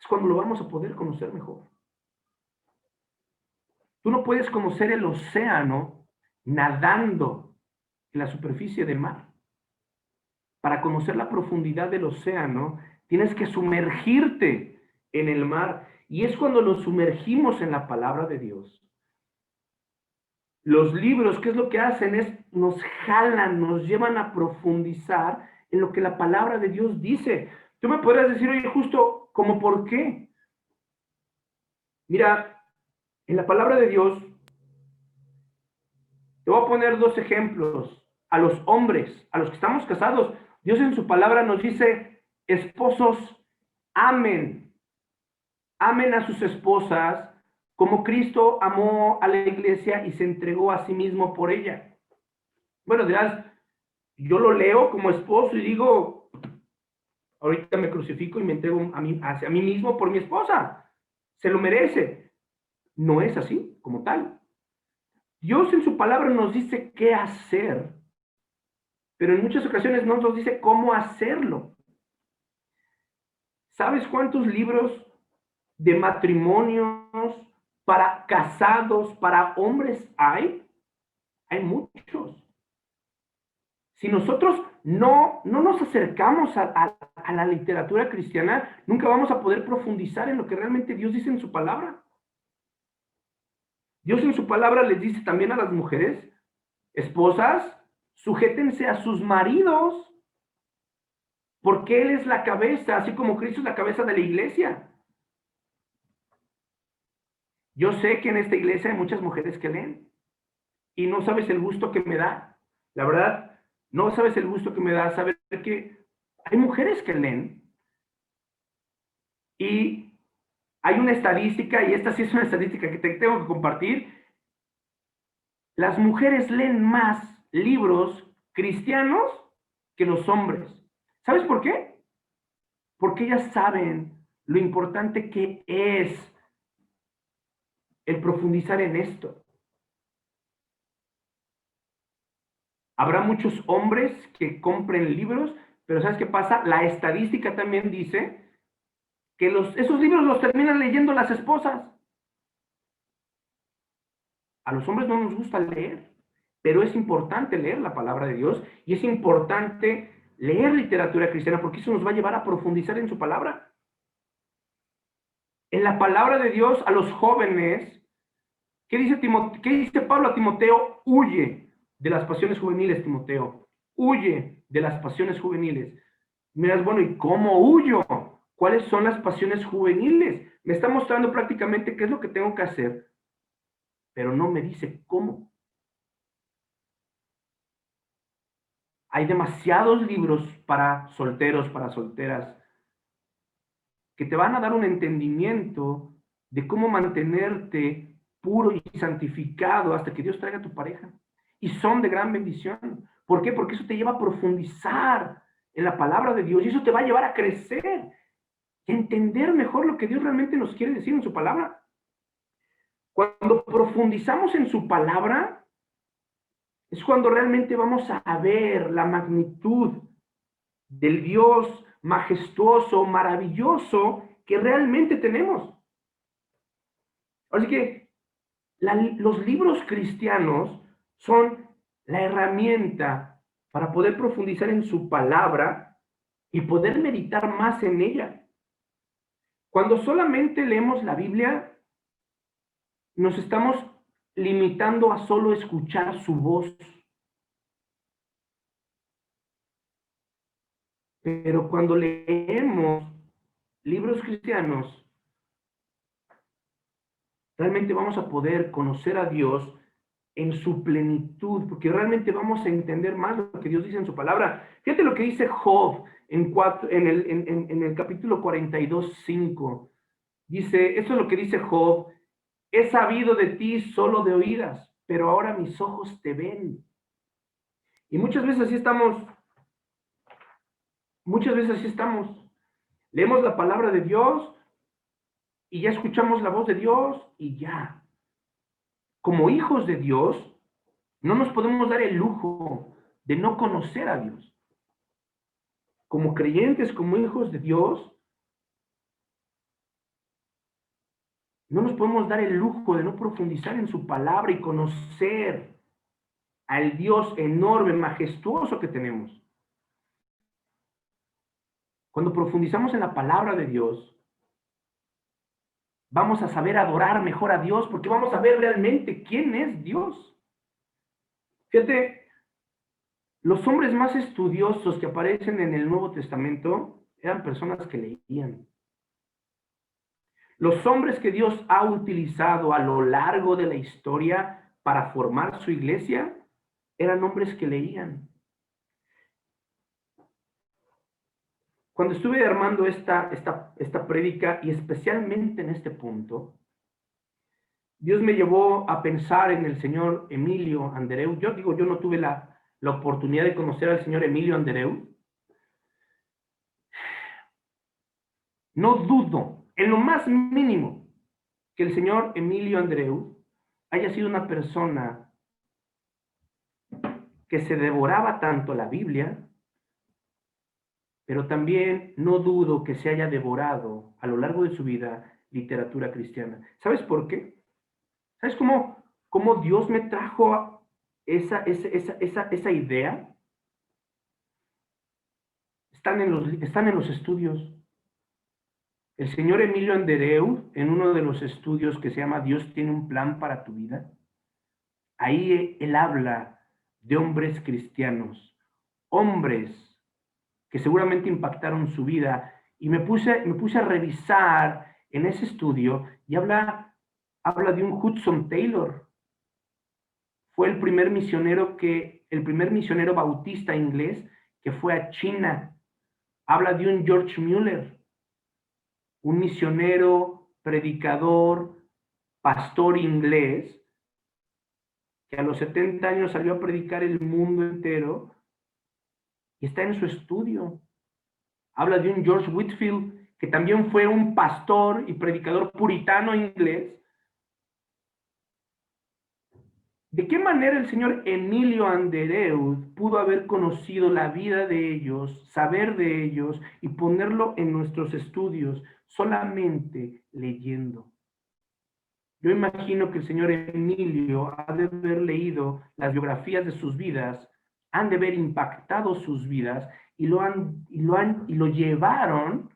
es cuando lo vamos a poder conocer mejor. Tú no puedes conocer el océano nadando en la superficie del mar. Para conocer la profundidad del océano, tienes que sumergirte en el mar. Y es cuando nos sumergimos en la palabra de Dios. Los libros, ¿qué es lo que hacen? Nos jalan, nos llevan a profundizar en lo que la palabra de Dios dice. Tú me podrías decir, oye, justo, ¿cómo por qué? Mira, en la palabra de Dios, te voy a poner dos ejemplos. A los hombres, a los que estamos casados, Dios en su palabra nos dice, esposos, amen a sus esposas como Cristo amó a la iglesia y se entregó a sí mismo por ella. Bueno, dirás, yo lo leo como esposo y digo, ahorita me crucifico y me entrego hacia mí mismo por mi esposa. Se lo merece. No es así, como tal. Dios en su palabra nos dice qué hacer, pero en muchas ocasiones no nos dice cómo hacerlo. ¿Sabes cuántos libros de matrimonios para casados, para hombres hay? Hay muchos. Si nosotros no nos acercamos a la literatura cristiana, nunca vamos a poder profundizar en lo que realmente Dios dice en su palabra. Dios en su palabra les dice también a las mujeres, esposas, sujétense a sus maridos, porque Él es la cabeza, así como Cristo es la cabeza de la iglesia. Yo sé que en esta iglesia hay muchas mujeres que leen y no sabes el gusto que me da. La verdad, no sabes el gusto que me da saber que hay mujeres que leen y hay una estadística, y esta sí es una estadística que te tengo que compartir. Las mujeres leen más libros cristianos que los hombres. ¿Sabes por qué? Porque ellas saben lo importante que es el profundizar en esto. Habrá muchos hombres que compren libros, pero ¿sabes qué pasa? La estadística también dice que esos libros los terminan leyendo las esposas. A los hombres no nos gusta leer, pero es importante leer la palabra de Dios y es importante leer literatura cristiana porque eso nos va a llevar a profundizar en su palabra. En la palabra de Dios a los jóvenes, ¿qué dice Pablo a Timoteo? Huye de las pasiones juveniles, Timoteo. Huye de las pasiones juveniles. Miras, bueno, ¿y cómo huyo? ¿Cuáles son las pasiones juveniles? Me está mostrando prácticamente qué es lo que tengo que hacer, pero no me dice cómo. Hay demasiados libros para solteros, para solteras, que te van a dar un entendimiento de cómo mantenerte puro y santificado hasta que Dios traiga a tu pareja. Y son de gran bendición. ¿Por qué? Porque eso te lleva a profundizar en la palabra de Dios y eso te va a llevar a crecer, a entender mejor lo que Dios realmente nos quiere decir en su palabra. Cuando profundizamos en su palabra, es cuando realmente vamos a ver la magnitud del Dios majestuoso, maravilloso que realmente tenemos. Así que los libros cristianos son la herramienta para poder profundizar en su palabra y poder meditar más en ella. Cuando solamente leemos la Biblia, nos estamos limitando a solo escuchar su voz. Pero cuando leemos libros cristianos, realmente vamos a poder conocer a Dios en su plenitud, porque realmente vamos a entender más lo que Dios dice en su palabra. Fíjate lo que dice Job en el capítulo 42:5. Dice, eso es lo que dice Job: he sabido de ti solo de oídas, pero ahora mis ojos te ven. Y muchas veces así estamos. Leemos la palabra de Dios y ya escuchamos la voz de Dios y ya. Como hijos de Dios, No nos podemos dar el lujo de no conocer a Dios. Como creyentes, como hijos de Dios, no nos podemos dar el lujo de no profundizar en su palabra y conocer al Dios enorme, majestuoso que tenemos. Cuando profundizamos en la palabra de Dios, vamos a saber adorar mejor a Dios porque vamos a ver realmente quién es Dios. Fíjate, los hombres más estudiosos que aparecen en el Nuevo Testamento eran personas que leían. Los hombres que Dios ha utilizado a lo largo de la historia para formar su iglesia eran hombres que leían. Cuando estuve armando esta prédica, y especialmente en este punto, Dios me llevó a pensar en el señor Emilio Andereu. Yo no tuve la oportunidad de conocer al señor Emilio Andereu. No dudo, en lo más mínimo, que el señor Emilio Andereu haya sido una persona que se devoraba tanto la Biblia, pero también no dudo que se haya devorado a lo largo de su vida literatura cristiana. ¿Sabes por qué? ¿Sabes cómo Dios me trajo esa idea? Están en los estudios. El señor Emilio Andereu, en uno de los estudios que se llama Dios tiene un plan para tu vida, ahí él habla de hombres cristianos, hombres que seguramente impactaron su vida, y me puse a revisar en ese estudio, y habla de un Hudson Taylor. Fue el primer misionero bautista inglés que fue a China. Habla de un George Mueller, un misionero, predicador, pastor inglés, que a los 70 años salió a predicar el mundo entero, y está en su estudio. Habla de un George Whitefield, que también fue un pastor y predicador puritano inglés. ¿De qué manera el señor Emilio Andereu pudo haber conocido la vida de ellos, saber de ellos y ponerlo en nuestros estudios solamente leyendo? Yo imagino que el señor Emilio ha de haber leído las biografías de sus vidas, han de haber impactado sus vidas y lo llevaron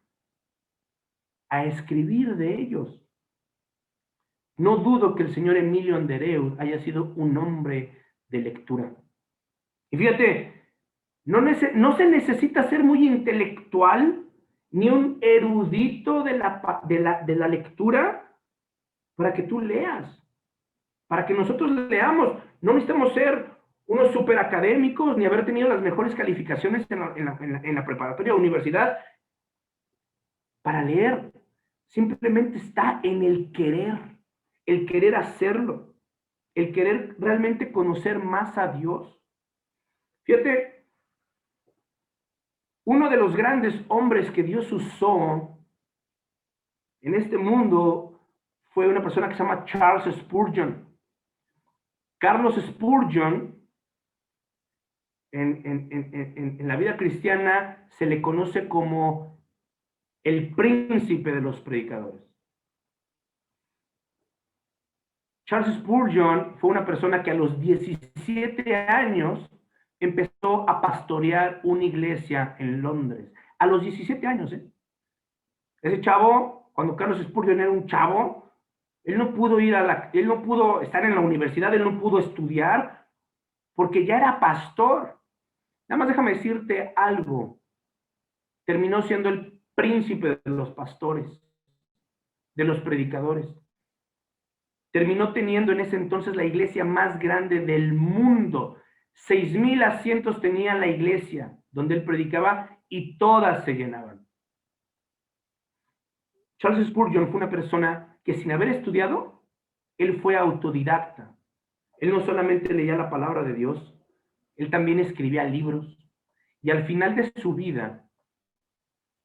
a escribir de ellos. No dudo que el señor Emilio Andereu haya sido un hombre de lectura. Y fíjate, no se necesita ser muy intelectual ni un erudito de la lectura para que tú leas, para que nosotros leamos. No necesitamos ser unos superacadémicos ni haber tenido las mejores calificaciones en la preparatoria o universidad para leer. Simplemente está en el querer hacerlo, el querer realmente conocer más a Dios. Fíjate, uno de los grandes hombres que Dios usó en este mundo fue una persona que se llama Charles Spurgeon. Carlos Spurgeon, en la vida cristiana, se le conoce como el príncipe de los predicadores. Charles Spurgeon fue una persona que a los 17 años empezó a pastorear una iglesia en Londres. A los 17 años, ¿eh? Ese chavo, cuando Carlos Spurgeon era un chavo, él no pudo estar en la universidad, él no pudo estudiar, porque ya era pastor. Nada más déjame decirte algo. Terminó siendo el príncipe de los pastores, de los predicadores. Terminó teniendo en ese entonces la iglesia más grande del mundo. 6,000 asientos tenía la iglesia donde él predicaba y todas se llenaban. Charles Spurgeon fue una persona que sin haber estudiado, él fue autodidacta. Él no solamente leía la palabra de Dios, él también escribía libros. Y al final de su vida,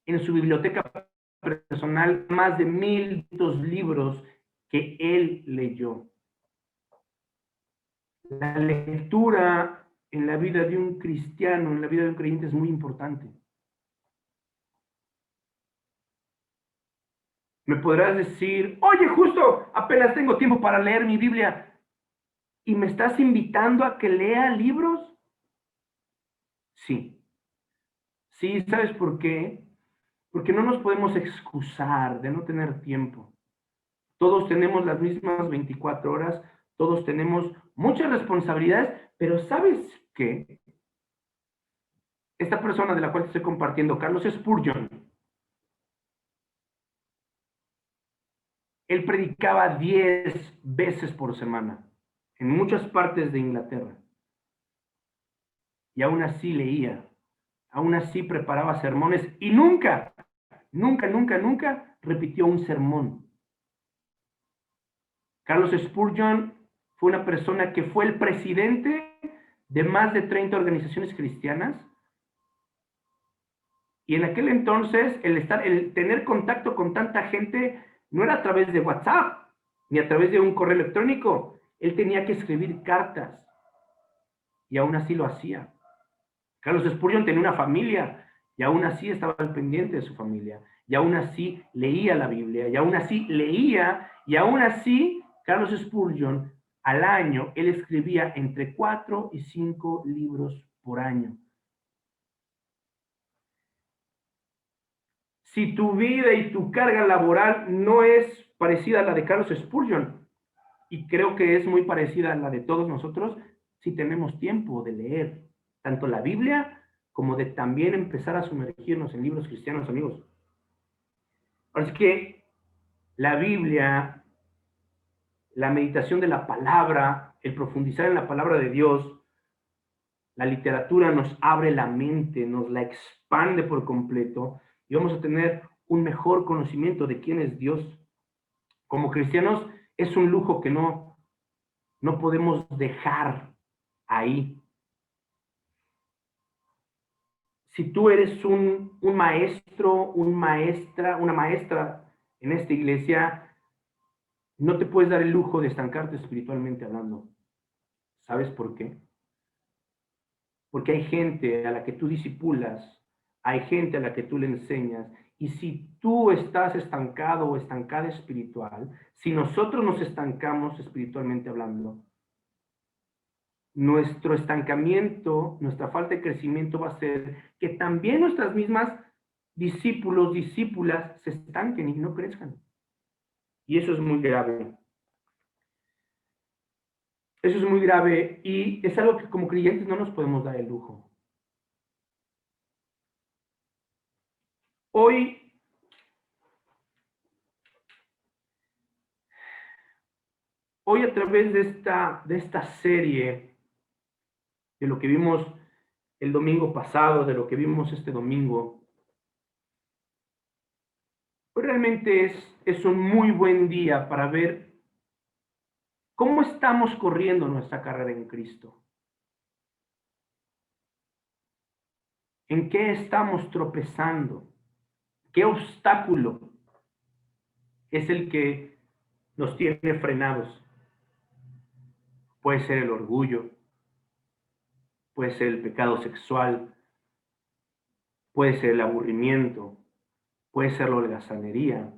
en su biblioteca personal, más de 1,200 libros que él leyó. La lectura en la vida de un cristiano, en la vida de un creyente, es muy importante. Me podrás decir, oye, justo, apenas tengo tiempo para leer mi Biblia, ¿y me estás invitando a que lea libros? Sí. Sí, ¿sabes por qué? Porque no nos podemos excusar de no tener tiempo. Todos tenemos las mismas 24 horas, todos tenemos muchas responsabilidades, pero ¿sabes qué? Esta persona de la cual te estoy compartiendo, Carlos Spurgeon, él predicaba 10 veces por semana en muchas partes de Inglaterra. Y aún así leía, aún así preparaba sermones y nunca, nunca, nunca, nunca repitió un sermón. Carlos Spurgeon fue una persona que fue el presidente de más de 30 organizaciones cristianas. Y en aquel entonces, el tener contacto con tanta gente no era a través de WhatsApp, ni a través de un correo electrónico. Él tenía que escribir cartas. Y aún así lo hacía. Carlos Spurgeon tenía una familia, y aún así estaba al pendiente de su familia. Y aún así leía la Biblia, y aún así leía, y aún así Carlos Spurgeon al año, él escribía entre 4 y 5 libros por año. Si tu vida y tu carga laboral no es parecida a la de Carlos Spurgeon, y creo que es muy parecida a la de todos nosotros, si tenemos tiempo de leer tanto la Biblia como de también empezar a sumergirnos en libros cristianos, amigos. Así que la Biblia, la meditación de la palabra, el profundizar en la palabra de Dios, la literatura nos abre la mente, nos la expande por completo y vamos a tener un mejor conocimiento de quién es Dios. Como cristianos es un lujo que no podemos dejar ahí. Si tú eres un maestro, una maestra en esta iglesia, no te puedes dar el lujo de estancarte espiritualmente hablando. ¿Sabes por qué? Porque hay gente a la que tú disipulas, hay gente a la que tú le enseñas, y si tú estás estancado o estancada espiritual, si nosotros nos estancamos espiritualmente hablando, nuestro estancamiento, nuestra falta de crecimiento va a ser que también nuestras mismas discípulos, discípulas se estanquen y no crezcan. Y eso es muy grave. Eso es muy grave y es algo que como creyentes no nos podemos dar el lujo. Hoy, a través de esta serie, de lo que vimos el domingo pasado, de lo que vimos este domingo, pues realmente es un muy buen día para ver cómo estamos corriendo nuestra carrera en Cristo. ¿En qué estamos tropezando? ¿Qué obstáculo es el que nos tiene frenados? Puede ser el orgullo, puede ser el pecado sexual, puede ser el aburrimiento, puede ser la holgazanería,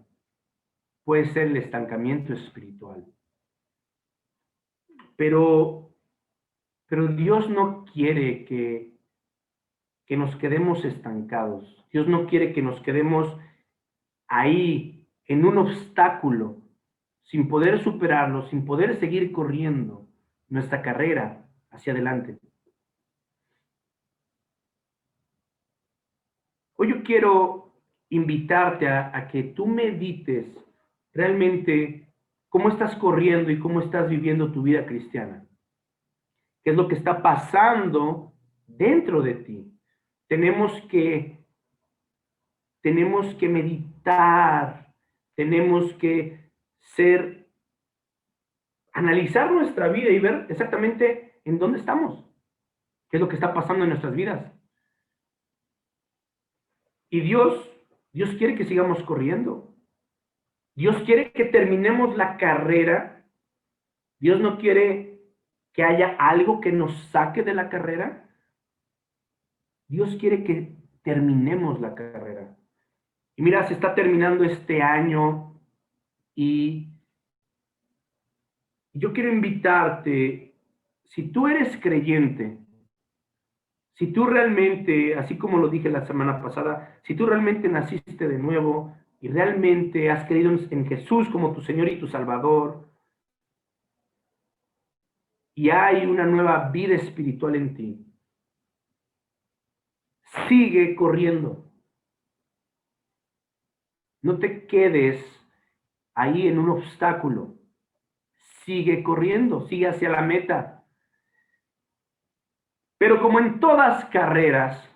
puede ser el estancamiento espiritual. Pero Dios no quiere que nos quedemos estancados. Dios no quiere que nos quedemos ahí en un obstáculo, sin poder superarlo, sin poder seguir corriendo nuestra carrera hacia adelante. Hoy yo quiero invitarte a que tú medites realmente cómo estás corriendo y cómo estás viviendo tu vida cristiana. ¿Qué es lo que está pasando dentro de ti? Tenemos que meditar, tenemos que analizar nuestra vida y ver exactamente en dónde estamos, qué es lo que está pasando en nuestras vidas. Y Dios quiere que sigamos corriendo. Dios quiere que terminemos la carrera. Dios no quiere que haya algo que nos saque de la carrera. Dios quiere que terminemos la carrera. Y mira, se está terminando este año y yo quiero invitarte, si tú eres creyente, si tú realmente, así como lo dije la semana pasada, si tú realmente naciste de nuevo y realmente has creído en Jesús como tu Señor y tu Salvador, y hay una nueva vida espiritual en ti, sigue corriendo. No te quedes ahí en un obstáculo. Sigue corriendo, sigue hacia la meta. Pero como en todas carreras,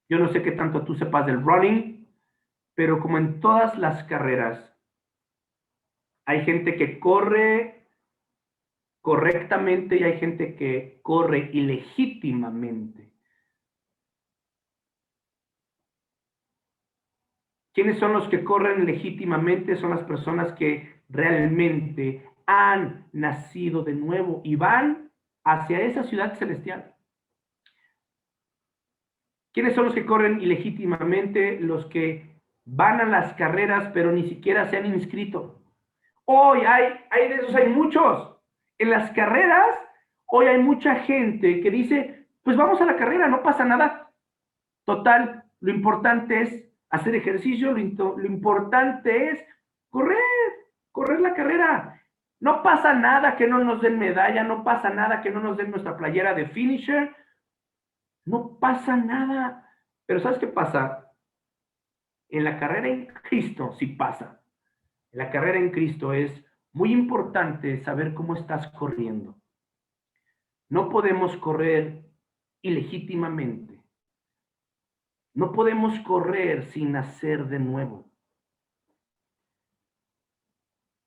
yo no sé qué tanto tú sepas del running, pero como en todas las carreras, hay gente que corre correctamente y hay gente que corre ilegítimamente. ¿Quiénes son los que corren legítimamente? Son las personas que realmente han nacido de nuevo y van hacia esa ciudad celestial. ¿Quiénes son los que corren ilegítimamente? Los que van a las carreras pero ni siquiera se han inscrito. Hoy hay de esos, hay muchos. En las carreras, hoy hay mucha gente que dice, pues vamos a la carrera, no pasa nada. Total, lo importante es hacer ejercicio, lo importante es correr, correr la carrera. No pasa nada que no nos den medalla, no pasa nada que no nos den nuestra playera de finisher, no pasa nada. Pero ¿sabes qué pasa? En la carrera en Cristo sí pasa. En la carrera en Cristo es muy importante saber cómo estás corriendo. No podemos correr ilegítimamente. No podemos correr sin nacer de nuevo.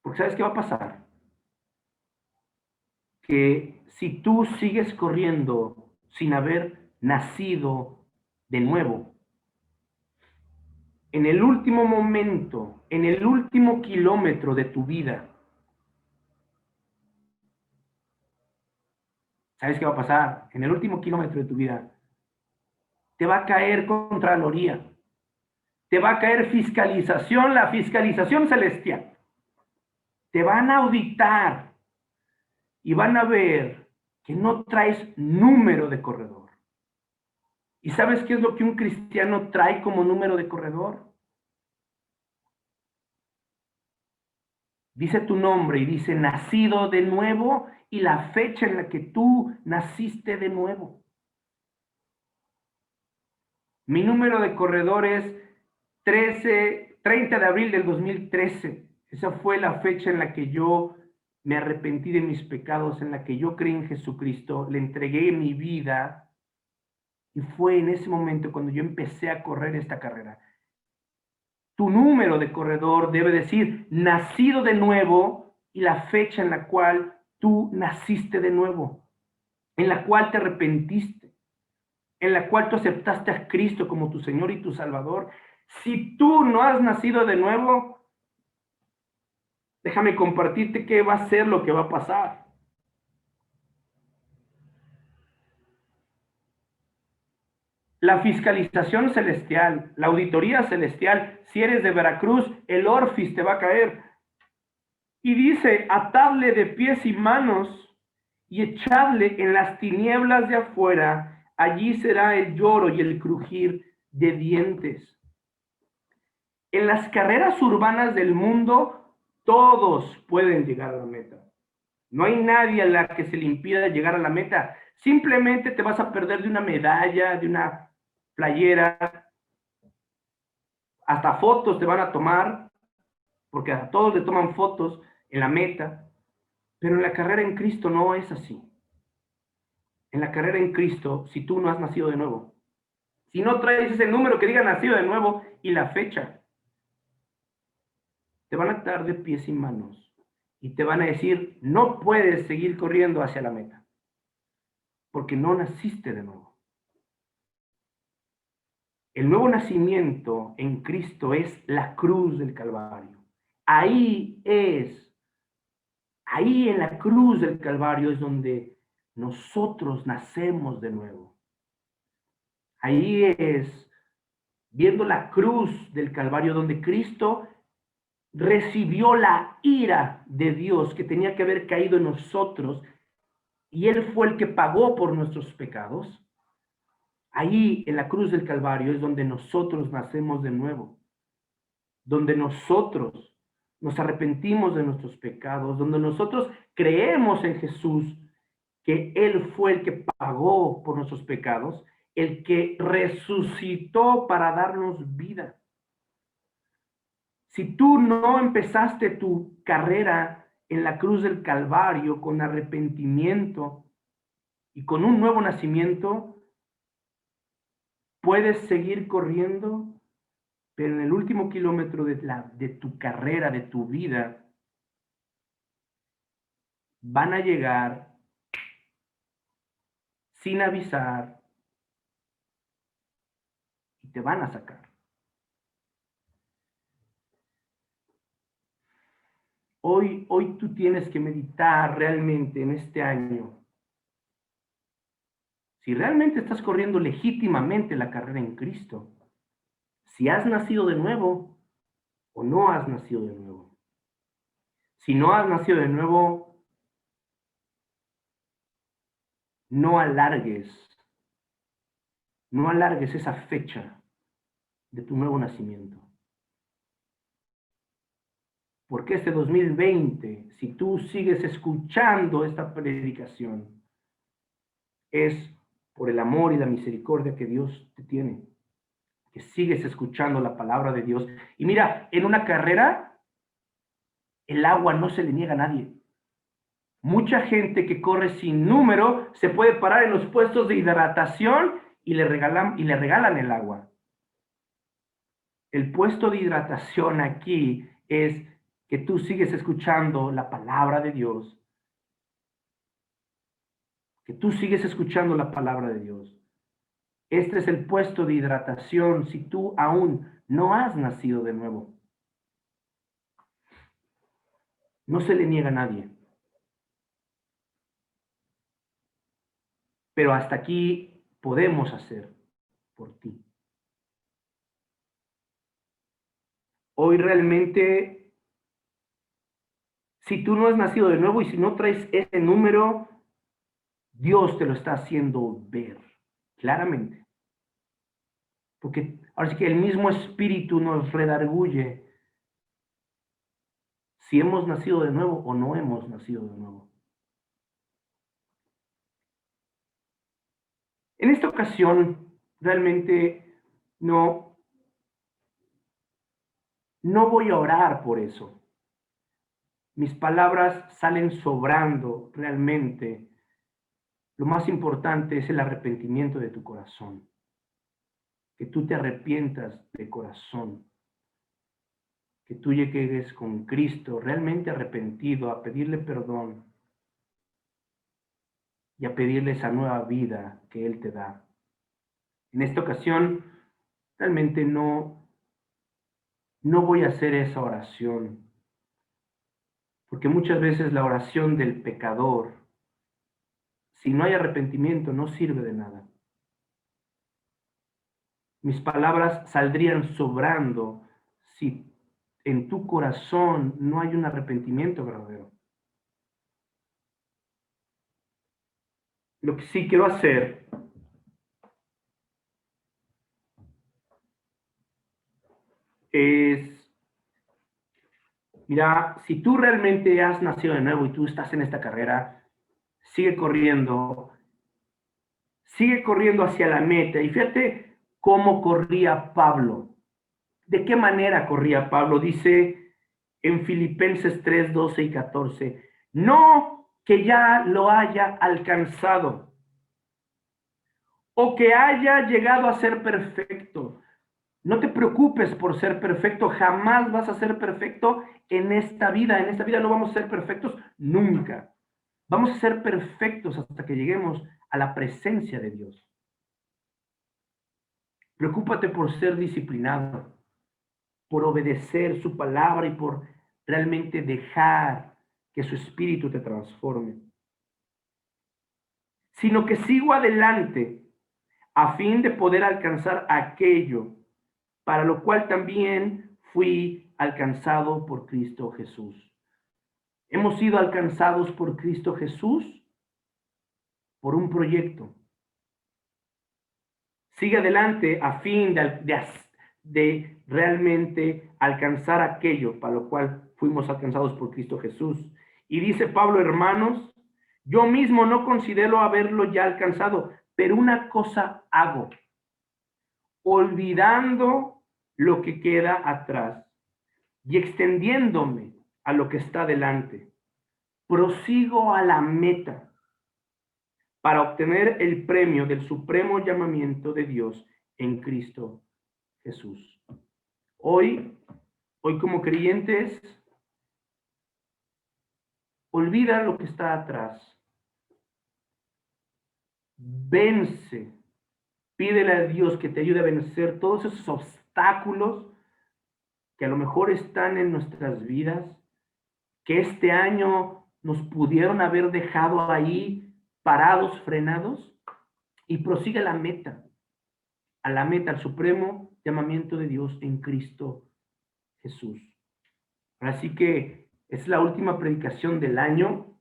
Porque ¿sabes qué va a pasar? Que si tú sigues corriendo sin haber nacido de nuevo, en el último momento, en el último kilómetro de tu vida, ¿sabes qué va a pasar? En el último kilómetro de tu vida, te va a caer contra la orilla. Te va a caer fiscalización, la fiscalización celestial. Te van a auditar y van a ver que no traes número de corredor. ¿Y sabes qué es lo que un cristiano trae como número de corredor? Dice tu nombre y dice nacido de nuevo y la fecha en la que tú naciste de nuevo. Mi número de corredor es 30 de abril del 2013. Esa fue la fecha en la que yo me arrepentí de mis pecados, en la que yo creí en Jesucristo, le entregué mi vida y fue en ese momento cuando yo empecé a correr esta carrera. Tu número de corredor debe decir nacido de nuevo y la fecha en la cual tú naciste de nuevo, en la cual te arrepentiste, en la cual tú aceptaste a Cristo como tu Señor y tu Salvador. Si tú no has nacido de nuevo, déjame compartirte qué va a ser lo que va a pasar. La fiscalización celestial, la auditoría celestial, si eres de Veracruz, el Orfis te va a caer. Y dice, atadle de pies y manos y echadle en las tinieblas de afuera, allí será el lloro y el crujir de dientes. En las carreras urbanas del mundo, todos pueden llegar a la meta. No hay nadie a la que se le impida llegar a la meta. Simplemente te vas a perder de una medalla, de una playera, hasta fotos te van a tomar, porque a todos le toman fotos en la meta, pero en la carrera en Cristo no es así. En la carrera en Cristo, si tú no has nacido de nuevo, si no traes ese número que diga nacido de nuevo y la fecha, te van a atar de pies y manos y te van a decir, no puedes seguir corriendo hacia la meta, porque no naciste de nuevo. El nuevo nacimiento en Cristo es la cruz del Calvario. Ahí en la cruz del Calvario es donde nosotros nacemos de nuevo. Ahí es viendo la cruz del Calvario donde Cristo recibió la ira de Dios que tenía que haber caído en nosotros y Él fue el que pagó por nuestros pecados. Ahí en la cruz del Calvario es donde nosotros nacemos de nuevo, donde nosotros nos arrepentimos de nuestros pecados, donde nosotros creemos en Jesús, que Él fue el que pagó por nuestros pecados, el que resucitó para darnos vida. Si tú no empezaste tu carrera en la cruz del Calvario con arrepentimiento y con un nuevo nacimiento, puedes seguir corriendo, pero en el último kilómetro de tu carrera, de tu vida, van a llegar sin avisar y te van a sacar. Hoy tú tienes que meditar realmente en este año. Si realmente estás corriendo legítimamente la carrera en Cristo, si has nacido de nuevo o no has nacido de nuevo. Si no has nacido de nuevo, no alargues esa fecha de tu nuevo nacimiento. Porque este 2020, si tú sigues escuchando esta predicación, es por el amor y la misericordia que Dios te tiene, que sigues escuchando la palabra de Dios. Y mira, en una carrera, el agua no se le niega a nadie. Mucha gente que corre sin número se puede parar en los puestos de hidratación y le regalan el agua. El puesto de hidratación aquí es que tú sigues escuchando la palabra de Dios, que tú sigues escuchando la palabra de Dios. Este es el puesto de hidratación si tú aún no has nacido de nuevo. No se le niega a nadie. Pero hasta aquí podemos hacer por ti. Hoy realmente, si tú no has nacido de nuevo y si no traes ese número, Dios te lo está haciendo ver claramente. Porque ahora sí que el mismo Espíritu nos redarguye si hemos nacido de nuevo o no hemos nacido de nuevo. En esta ocasión, realmente no voy a orar por eso. Mis palabras salen sobrando realmente. Lo más importante es el arrepentimiento de tu corazón. Que tú te arrepientas de corazón. Que tú llegues con Cristo realmente arrepentido a pedirle perdón y a pedirle esa nueva vida que Él te da. En esta ocasión, realmente no voy a hacer esa oración, porque muchas veces la oración del pecador, si no hay arrepentimiento, no sirve de nada. Mis palabras saldrían sobrando si en tu corazón no hay un arrepentimiento verdadero. Lo que sí quiero hacer es, mira, si tú realmente has nacido de nuevo y tú estás en esta carrera, sigue corriendo hacia la meta. Y fíjate cómo corría Pablo. ¿De qué manera corría Pablo? Dice en Filipenses 3, 12 y 14, no que ya lo haya alcanzado o que haya llegado a ser perfecto. No te preocupes por ser perfecto, jamás vas a ser perfecto en esta vida. En esta vida no vamos a ser perfectos nunca. Vamos a ser perfectos hasta que lleguemos a la presencia de Dios. Preocúpate por ser disciplinado, por obedecer su palabra y por realmente dejar que su espíritu te transforme. sino que sigo adelante a fin de poder alcanzar aquello para lo cual también fui alcanzado por Cristo Jesús. Hemos sido alcanzados por Cristo Jesús por un proyecto. Sigue adelante a fin de realmente alcanzar aquello para lo cual fuimos alcanzados por Cristo Jesús. Y dice Pablo, hermanos, yo mismo no considero haberlo ya alcanzado, pero una cosa hago, olvidando lo que queda atrás y extendiéndome a lo que está delante. Prosigo a la meta para obtener el premio del supremo llamamiento de Dios en Cristo Jesús. Hoy como creyentes, olvida lo que está atrás. Vence. Pídele a Dios que te ayude a vencer todos esos obstáculos que a lo mejor están en nuestras vidas, que este año nos pudieron haber dejado ahí parados, frenados, y prosigue a la meta, al supremo llamamiento de Dios en Cristo Jesús. Así que es la última predicación del año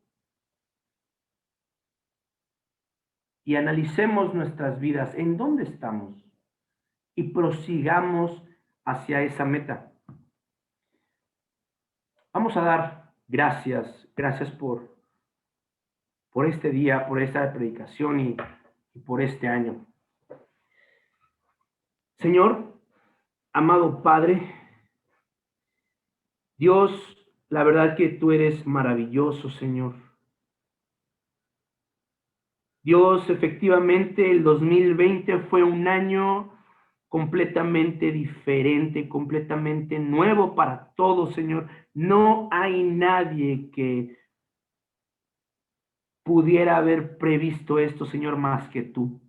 y analicemos nuestras vidas, en dónde estamos y prosigamos hacia esa meta. Vamos a dar gracias por este día, por esta predicación y por este año. Señor, amado Padre, Dios, la verdad que tú eres maravilloso, Señor. Dios, efectivamente, el 2020 fue un año completamente diferente, completamente nuevo para todos, Señor. No hay nadie que pudiera haber previsto esto, Señor, más que tú.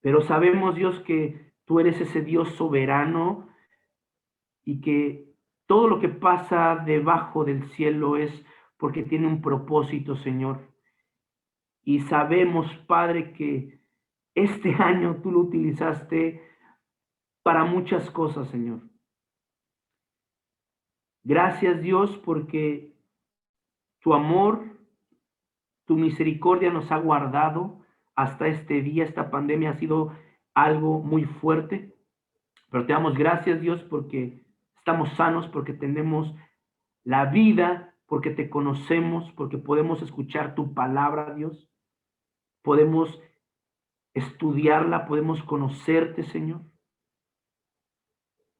Pero sabemos, Dios, que tú eres ese Dios soberano y que todo lo que pasa debajo del cielo es porque tiene un propósito, Señor. Y sabemos, Padre, que este año tú lo utilizaste para muchas cosas, Señor. Gracias, Dios, porque tu amor, tu misericordia nos ha guardado hasta este día. Esta pandemia ha sido algo muy fuerte, pero te damos gracias, Dios, porque estamos sanos, porque tenemos la vida, porque te conocemos, porque podemos escuchar tu palabra, Dios. Podemos estudiarla, podemos conocerte, Señor.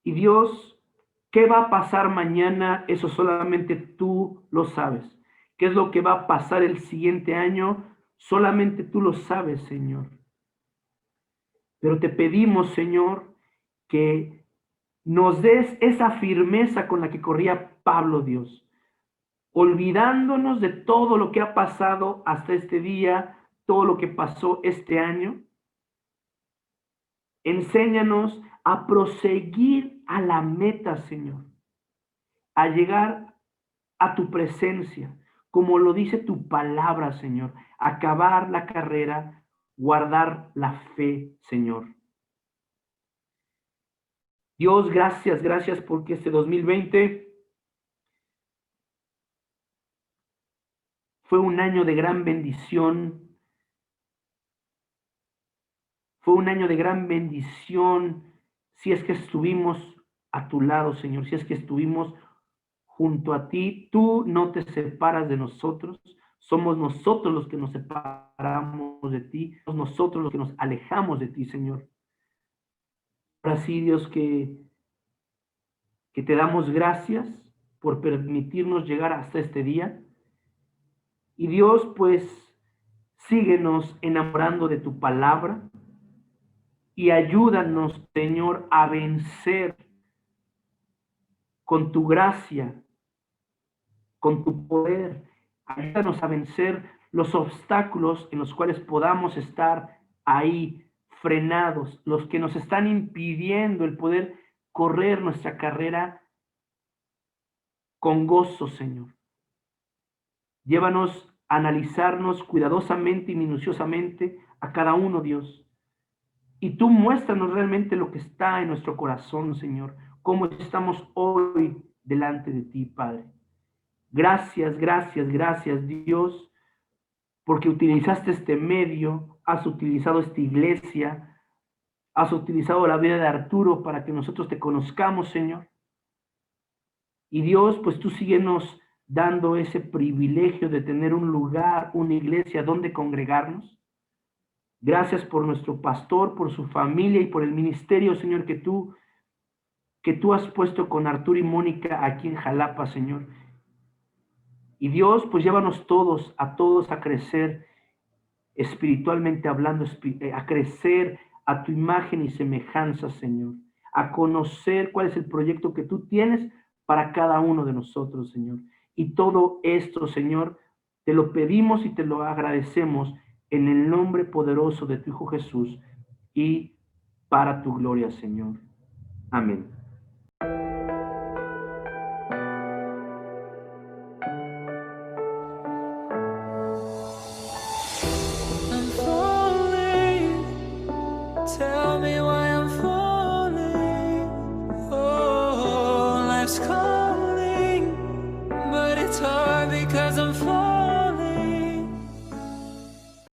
Y Dios, ¿qué va a pasar mañana? Eso solamente tú lo sabes. ¿Qué es lo que va a pasar el siguiente año? Solamente tú lo sabes, Señor. Pero te pedimos, Señor, que nos des esa firmeza con la que corría Pablo, Dios, olvidándonos de todo lo que ha pasado hasta este día, todo lo que pasó este año. Enséñanos a proseguir a la meta, Señor, a llegar a tu presencia, como lo dice tu palabra, Señor, acabar la carrera, guardar la fe, Señor. Dios, gracias porque este 2020 fue un año de gran bendición. Fue un año de gran bendición si es que estuvimos a tu lado, Señor, si es que estuvimos junto a ti. Tú no te separas de nosotros, somos nosotros los que nos separamos de ti, somos nosotros los que nos alejamos de ti, Señor. Ahora sí, Dios, que te damos gracias por permitirnos llegar hasta este día. Y Dios, pues, síguenos enamorando de tu palabra y ayúdanos, Señor, a vencer con tu gracia, con tu poder. Ayúdanos a vencer los obstáculos en los cuales podamos estar ahí frenados, los que nos están impidiendo el poder correr nuestra carrera con gozo, Señor. Llévanos analizarnos cuidadosamente y minuciosamente a cada uno, Dios. Y tú muéstranos realmente lo que está en nuestro corazón, Señor, cómo estamos hoy delante de ti, Padre. Gracias, gracias, gracias, Dios, porque utilizaste este medio, has utilizado esta iglesia, has utilizado la vida de Arturo para que nosotros te conozcamos, Señor. Y Dios, pues tú síguenos dando ese privilegio de tener un lugar, una iglesia donde congregarnos. Gracias por nuestro pastor, por su familia y por el ministerio, Señor, que tú has puesto con Arturo y Mónica aquí en Jalapa, Señor. Y Dios, pues llévanos todos a crecer espiritualmente hablando, a crecer a tu imagen y semejanza, Señor, a conocer cuál es el proyecto que tú tienes para cada uno de nosotros, Señor. Y todo esto, Señor, te lo pedimos y te lo agradecemos en el nombre poderoso de tu Hijo Jesús y para tu gloria, Señor. Amén.